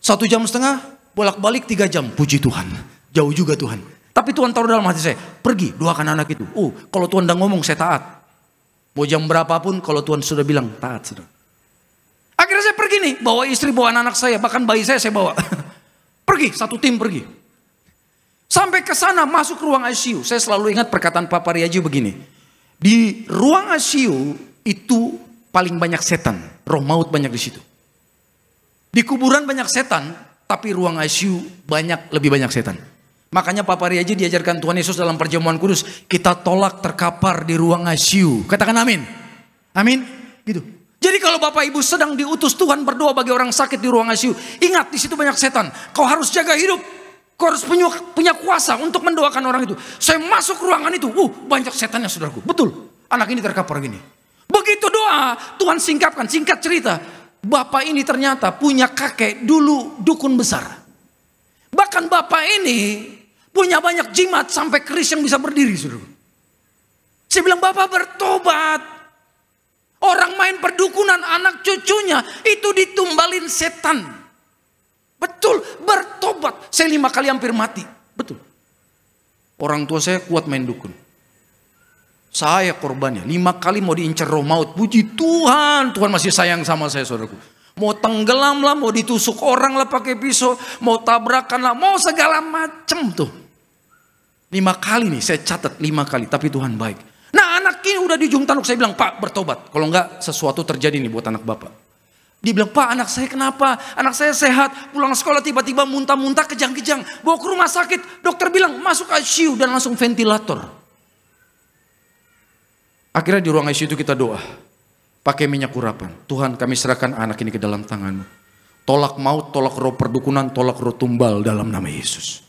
Speaker 5: 1 jam setengah. Bolak-balik 3 jam. Puji Tuhan. Jauh juga Tuhan. Tapi Tuhan taruh dalam hati saya. Pergi doakan anak itu. Kalau Tuhan udah ngomong saya taat. Mau jam berapapun kalau Tuhan sudah bilang taat. Saudara. Akhirnya saya pergi nih, bawa istri, bawa anak saya, bahkan bayi saya bawa. Pergi, satu tim pergi. Sampai ke sana, masuk ruang ICU. Saya selalu ingat perkataan Papa Riaji begini. Di ruang ICU itu paling banyak setan. Roh maut banyak di situ. Di kuburan banyak setan, tapi ruang ICU lebih banyak setan. Makanya Papa Riaji diajarkan Tuhan Yesus dalam perjamuan kudus. Kita tolak terkapar di ruang ICU. Katakan amin. Amin. Gitu. Jadi kalau Bapak Ibu sedang diutus Tuhan berdoa bagi orang sakit di ruang ICU, ingat di situ banyak setan. Kau harus jaga hidup. Kau harus punya kuasa untuk mendoakan orang itu. Saya masuk ruangan itu, banyak setannya saudaraku. Betul. Anak ini terkapar gini. Begitu doa doa, Tuhan singkapkan, singkat cerita. Bapak ini ternyata punya kakek dulu dukun besar. Bahkan bapak ini punya banyak jimat sampai keris yang bisa berdiri, saudara. Saya bilang, Bapak bertobat. Orang main perdukunan, anak cucunya itu ditumbalin setan. Betul, bertobat. Saya 5 kali hampir mati. Betul. Orang tua saya kuat main dukun. Saya korbannya. 5 kali mau diincar roh maut. Puji Tuhan, Tuhan masih sayang sama saya, saudaraku. Mau tenggelam lah, mau ditusuk orang lah pakai pisau, mau tabrakan lah, mau segala macem tuh. 5 kali nih, saya catat 5 kali. Tapi Tuhan baik. Nah, anak ini udah di ujung tanduk. Saya bilang, Pak, bertobat. Kalau enggak, sesuatu terjadi nih buat anak Bapak. Dia bilang, Pak, anak saya kenapa? Anak saya sehat, pulang sekolah tiba-tiba muntah-muntah, kejang-kejang. Bawa ke rumah sakit, dokter bilang masuk ICU dan langsung ventilator. Akhirnya di ruang ICU itu kita doa. Pakai minyak urapan. Tuhan, kami serahkan anak ini ke dalam tangan-Mu. Tolak maut, tolak roh perdukunan, tolak roh tumbal dalam nama Yesus.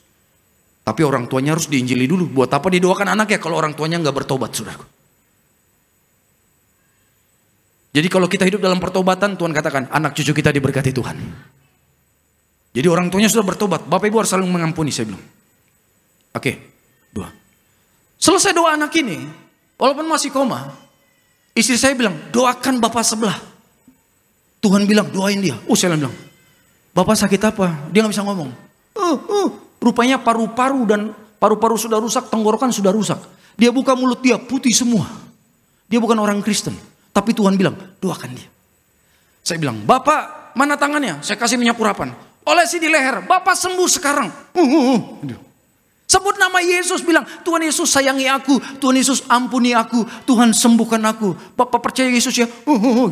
Speaker 5: Tapi orang tuanya harus diinjili dulu. Buat apa didoakan anaknya kalau orang tuanya nggak bertobat, saudaraku? Jadi kalau kita hidup dalam pertobatan, Tuhan katakan, anak cucu kita diberkati Tuhan. Jadi orang tuanya sudah bertobat. Bapak Ibu harus saling mengampuni, saya bilang. Oke, doa. Selesai doa anak ini, walaupun masih koma, istri saya bilang, doakan bapak sebelah. Tuhan bilang, doain dia. Saya bilang, Bapak sakit apa? Dia nggak bisa ngomong. Rupanya paru-paru dan paru-paru sudah rusak, tenggorokan sudah rusak. Dia buka mulut, dia putih semua. Dia bukan orang Kristen. Tapi Tuhan bilang, doakan dia. Saya bilang, Bapak mana tangannya? Saya kasih minyak urapan. Olesi di leher, Bapak sembuh sekarang. Sebut nama Yesus, bilang, Tuhan Yesus sayangi aku. Tuhan Yesus ampuni aku. Tuhan sembuhkan aku. Bapak percaya Yesus ya?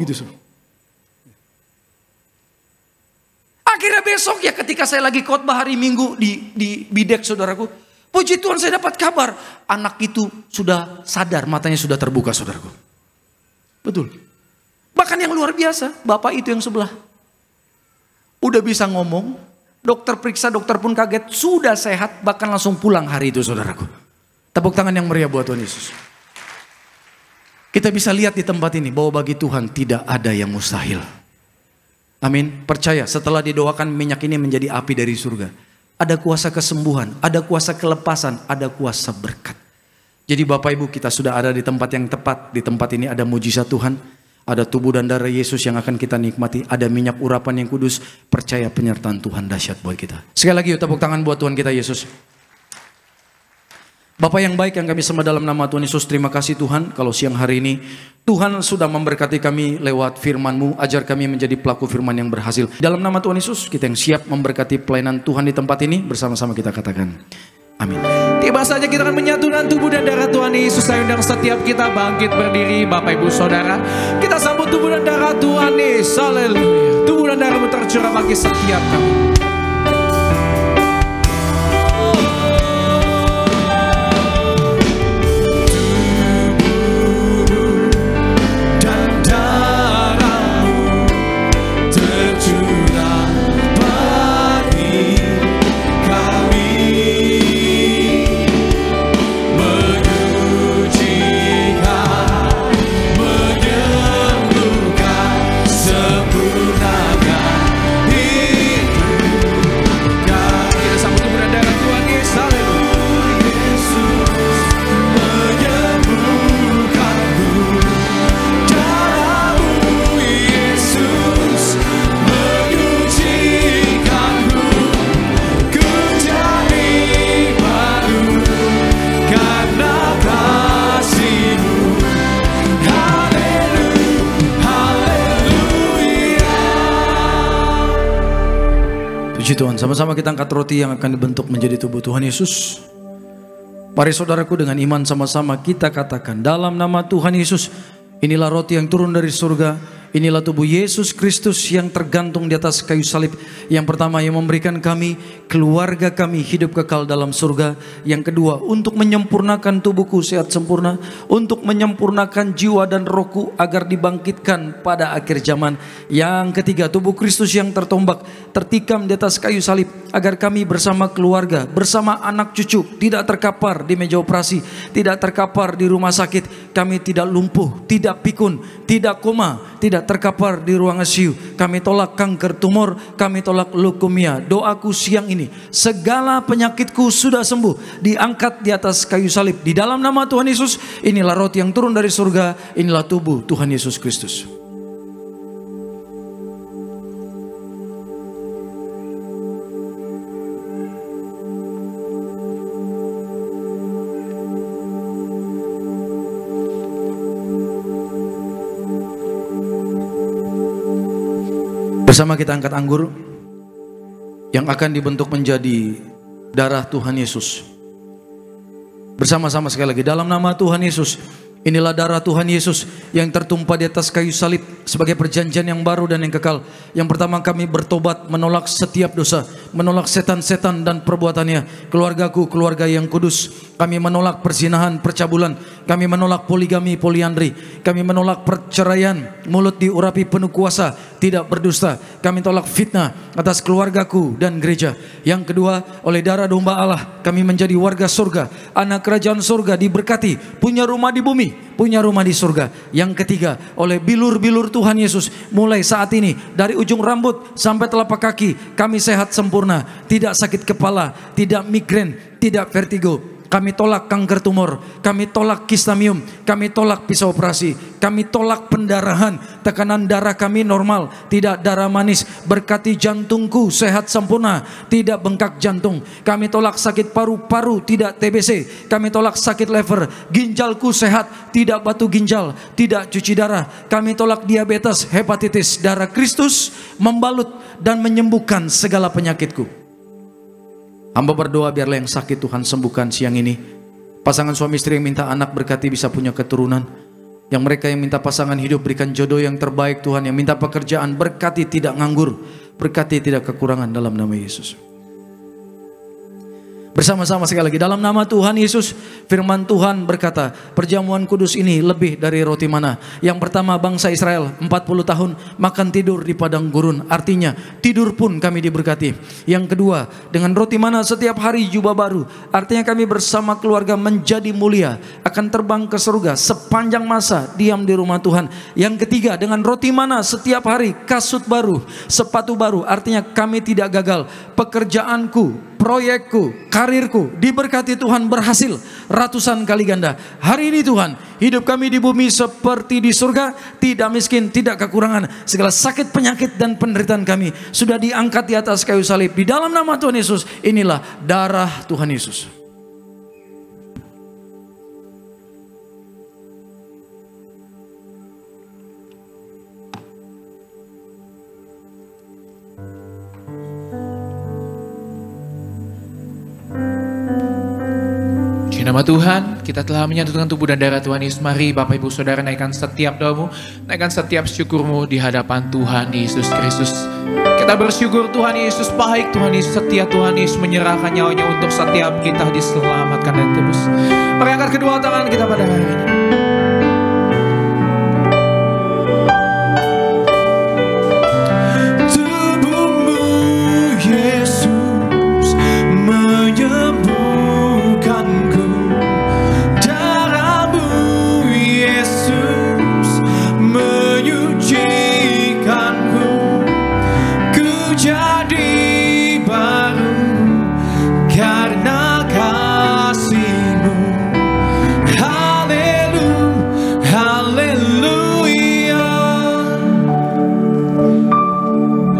Speaker 5: Gitu. Akhirnya besok ya ketika saya lagi khotbah hari Minggu di Bidek, saudaraku. Puji Tuhan saya dapat kabar. Anak itu sudah sadar, matanya sudah terbuka, saudaraku. Betul. Bahkan yang luar biasa, bapak itu yang sebelah. Udah bisa ngomong, dokter periksa, dokter pun kaget. Sudah sehat, bahkan langsung pulang hari itu, saudaraku. Tepuk tangan yang meriah buat Tuhan Yesus. Kita bisa lihat di tempat ini bahwa bagi Tuhan tidak ada yang mustahil. Amin. Percaya setelah didoakan minyak ini menjadi api dari surga. Ada kuasa kesembuhan, ada kuasa kelepasan, ada kuasa berkat. Jadi Bapak Ibu kita sudah ada di tempat yang tepat. Di tempat ini ada mujizat Tuhan. Ada tubuh dan darah Yesus yang akan kita nikmati. Ada minyak urapan yang kudus. Percaya penyertaan Tuhan dahsyat buat kita. Sekali lagi yuk tepuk tangan buat Tuhan kita Yesus. Bapak yang baik yang kami sembah dalam nama Tuhan Yesus, terima kasih Tuhan kalau siang hari ini Tuhan sudah memberkati kami lewat firman-Mu, ajar kami menjadi pelaku firman yang berhasil. Dalam nama Tuhan Yesus, kita yang siap memberkati pelayanan Tuhan di tempat ini, bersama-sama kita katakan amin.
Speaker 1: Tiba saja kita akan menyatukan tubuh dan darah Tuhan Yesus. Saya undang setiap kita bangkit berdiri, Bapak Ibu Saudara. Kita sambut tubuh dan darah Tuhan Yesus. Haleluya. Tubuh dan darah-Mu tercurah bagi setiap kami.
Speaker 5: Puji Tuhan, sama-sama kita angkat roti yang akan dibentuk menjadi tubuh Tuhan Yesus. Mari saudaraku dengan iman sama-sama kita katakan dalam nama Tuhan Yesus, inilah roti yang turun dari surga, Inilah tubuh Yesus Kristus yang tergantung di atas kayu salib. Yang pertama, yang memberikan kami, keluarga kami hidup kekal dalam surga. Yang kedua, untuk menyempurnakan tubuhku sehat sempurna, untuk menyempurnakan jiwa dan rohku agar dibangkitkan pada akhir zaman. Yang ketiga, tubuh Kristus yang tertombak, tertikam di atas kayu salib, agar kami bersama keluarga, bersama anak cucu, tidak terkapar di meja operasi, tidak terkapar di rumah sakit. Kami tidak lumpuh, tidak pikun, tidak koma, tidak terkapar di ruang ICU. Kami tolak kanker tumor, kami tolak leukemia. Doaku siang ini, segala penyakitku sudah sembuh, diangkat di atas kayu salib. Di dalam nama Tuhan Yesus, inilah roti yang turun dari surga, inilah tubuh Tuhan Yesus Kristus. Bersama kita angkat anggur yang akan dibentuk menjadi darah Tuhan Yesus. Bersama-sama sekali lagi, dalam nama Tuhan Yesus, inilah darah Tuhan Yesus yang tertumpah di atas kayu salib sebagai perjanjian yang baru dan yang kekal. Yang pertama, kami bertobat, menolak setiap dosa, menolak setan-setan dan perbuatannya. Keluargaku, keluarga yang kudus. Kami menolak perzinahan, percabulan. Kami menolak poligami, poliandri. Kami menolak perceraian, mulut diurapi penuh kuasa, tidak berdusta. Kami tolak fitnah atas keluargaku dan gereja. Yang kedua, oleh darah domba Allah, kami menjadi warga surga, anak kerajaan surga, diberkati, punya rumah di bumi, punya rumah di surga. Yang ketiga, oleh bilur-bilur Tuhan Yesus, mulai saat ini, dari ujung rambut sampai telapak kaki, kami sehat sempurna, tidak sakit kepala, tidak migrain, tidak vertigo. Kami tolak kanker tumor, kami tolak kistamium, kami tolak pisau operasi, kami tolak pendarahan, tekanan darah kami normal, tidak darah manis. Berkati jantungku sehat sempurna, tidak bengkak jantung. Kami tolak sakit paru-paru, tidak TBC. Kami tolak sakit lever, ginjalku sehat, tidak batu ginjal, tidak cuci darah. Kami tolak diabetes, hepatitis. Darah Kristus membalut dan menyembuhkan segala penyakitku. Hamba berdoa biarlah yang sakit Tuhan sembuhkan siang ini. Pasangan suami istri yang minta anak berkati bisa punya keturunan. Yang mereka yang minta pasangan hidup berikan jodoh yang terbaik Tuhan. Yang minta pekerjaan berkati tidak nganggur, berkati tidak kekurangan dalam nama Yesus. Bersama-sama sekali lagi, dalam nama Tuhan Yesus, firman Tuhan berkata, perjamuan kudus ini lebih dari roti mana. Yang pertama, bangsa Israel 40 tahun makan tidur di padang gurun, artinya tidur pun kami diberkati. Yang kedua, dengan roti mana setiap hari jubah baru, artinya kami bersama keluarga menjadi mulia, akan terbang ke surga sepanjang masa diam di rumah Tuhan. Yang ketiga, dengan roti mana setiap hari kasut baru, sepatu baru, artinya kami tidak gagal. Pekerjaanku, proyekku, karirku diberkati Tuhan, berhasil ratusan kali ganda. Hari ini Tuhan, hidup kami di bumi seperti di surga, tidak miskin, tidak kekurangan. Segala sakit, penyakit dan penderitaan kami sudah diangkat di atas kayu salib. Di dalam nama Tuhan Yesus, inilah darah Tuhan Yesus.
Speaker 1: Nama Tuhan, kita telah menyatukan tubuh dan darah Tuhan Yesus. Mari Bapak Ibu Saudara naikkan setiap doamu, naikkan setiap syukurmu di hadapan Tuhan Yesus Kristus. Kita bersyukur Tuhan Yesus baik, Tuhan Yesus setia, Tuhan Yesus menyerahkan nyawanya untuk setiap kita diselamatkan dan tebus. Mari angkat kedua tangan kita pada hari ini. Tubuhmu Yesus menyembuhkanku.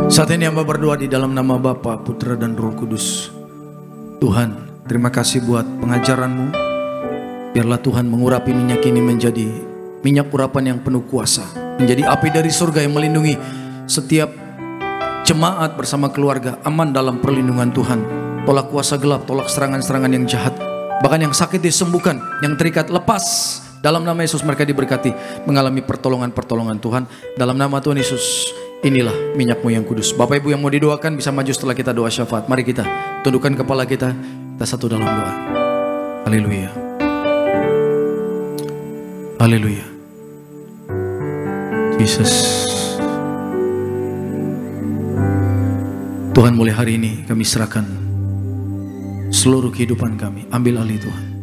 Speaker 5: Saat ini hamba berdoa di dalam nama Bapa, Putra dan Roh Kudus. Tuhan, terima kasih buat pengajaran-Mu. Biarlah Tuhan mengurapi minyak ini menjadi minyak urapan yang penuh kuasa, menjadi api dari surga yang melindungi setiap jemaat bersama keluarga, aman dalam perlindungan Tuhan. Tolak kuasa gelap, tolak serangan-serangan yang jahat, bahkan yang sakit disembuhkan, yang terikat lepas Dalam nama Yesus mereka diberkati, mengalami pertolongan-pertolongan Tuhan. Dalam nama Tuhan Yesus, inilah minyak-Mu yang kudus. Bapak Ibu yang mau didoakan bisa maju setelah kita doa syafaat. Mari kita tundukkan kepala kita satu dalam doa. Haleluya. Haleluya. Jesus. Tuhan, mulai hari ini kami serahkan seluruh kehidupan kami. Ambil alih Tuhan.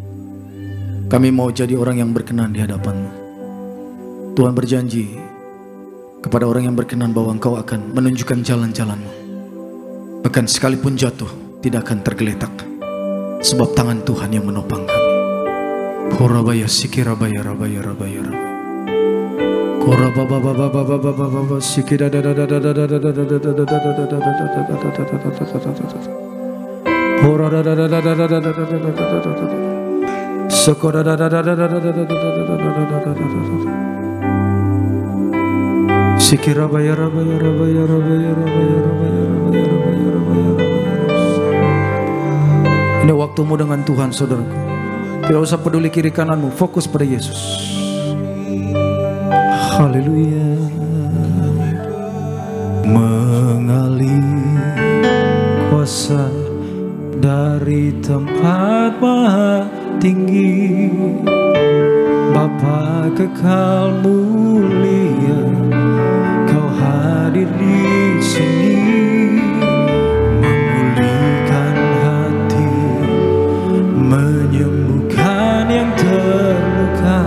Speaker 5: Kami mau jadi orang yang berkenan di hadapan-Mu. Tuhan berjanji kepada orang yang berkenan bahwa Engkau akan menunjukkan jalan-jalan-Mu. Bahkan sekalipun jatuh tidak akan tergeletak, sebab tangan Tuhan yang menopang kami. Korabaya sikirabaya rabaya rabaya rabaya. Korababa sikira Ini waktumu dengan Tuhan, saudaraku. Tidak usah peduli kiri kananmu, fokus pada Yesus. Haleluya. Mengalir kuasa dari tempat maha tinggi, Bapa kekal mulia, Kau hadir di sini, memulihkan hati, menyembuhkan yang terluka.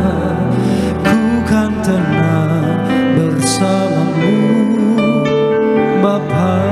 Speaker 5: Ku kan tenang bersama-Mu, Bapa.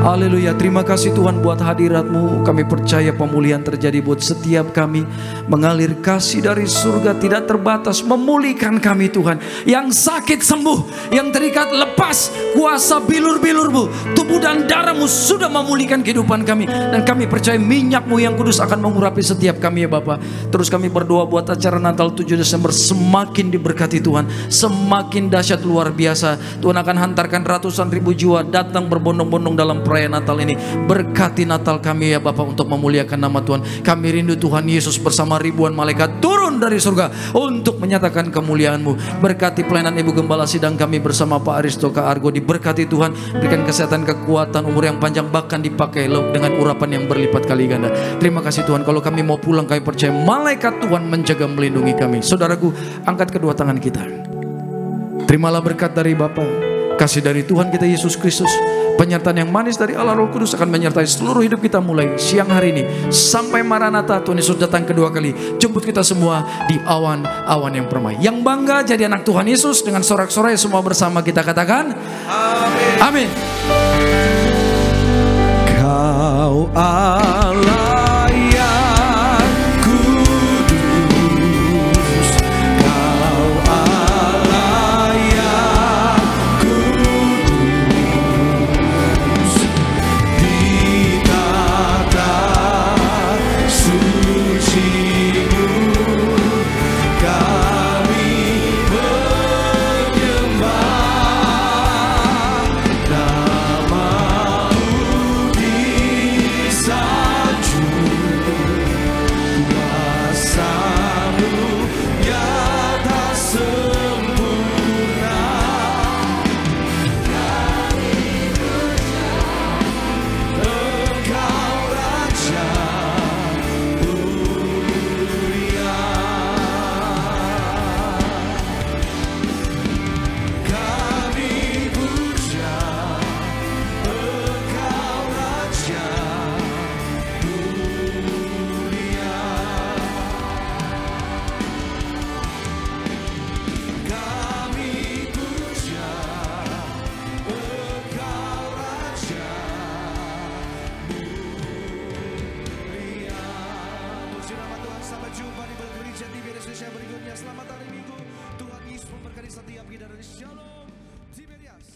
Speaker 5: Haleluya, terima kasih Tuhan buat hadirat-Mu. Kami percaya pemulihan terjadi buat setiap kami. Mengalir kasih dari surga tidak terbatas, memulihkan kami Tuhan. Yang sakit sembuh, yang terikat lepas. Kuasa bilur-bilur-Mu, tubuh dan darah-Mu sudah memulihkan kehidupan kami. Dan kami percaya minyak-Mu yang kudus akan mengurapi setiap kami ya Bapa. Terus kami berdoa buat acara Natal 7 Desember semakin diberkati Tuhan. Semakin dahsyat luar biasa. Tuhan akan hantarkan ratusan ribu jiwa datang berbondong-bondong dalam perayaan Natal ini. Berkati Natal kami ya Bapa untuk memuliakan nama Tuhan. Kami rindu Tuhan Yesus bersama ribuan malaikat turun dari surga untuk menyatakan kemuliaan-Mu. Berkati pelayanan Ibu Gembala Sidang kami bersama Pak Aristo K. Argo. Diberkati Tuhan, berikan kesehatan, kekuatan, umur yang panjang, bahkan dipakai dengan urapan yang berlipat kali ganda. Terima kasih Tuhan. Kalau kami mau pulang, kami percaya malaikat Tuhan menjaga melindungi kami. Saudaraku, angkat kedua tangan kita. Terimalah berkat dari Bapa, kasih dari Tuhan kita Yesus Kristus, Penyertaan yang manis dari Allah Roh Kudus akan menyertai seluruh hidup kita mulai siang hari ini sampai Maranatha Tuhan Yesus datang kedua kali. Jemput kita semua di awan-awan yang permai. Yang bangga jadi anak Tuhan Yesus dengan sorak-sorai semua bersama kita katakan amin. Amin.
Speaker 2: Kau Allah yang kudus, Kau Allah yang kudus, di tata suci-Mu kami menyembah, nama-Mu kuasa-Mu nyata sempurna. Engkau Raja mulia, kami puja Engkau Raja mulia. Kami puja Engkau Raja mulia. Puji nama Tuhan, sampai jumpa di gereja di Indonesia berikutnya. Selamat hari Minggu. Tuhan Yesus memberkati setiap kita dari Shalom Tiberias.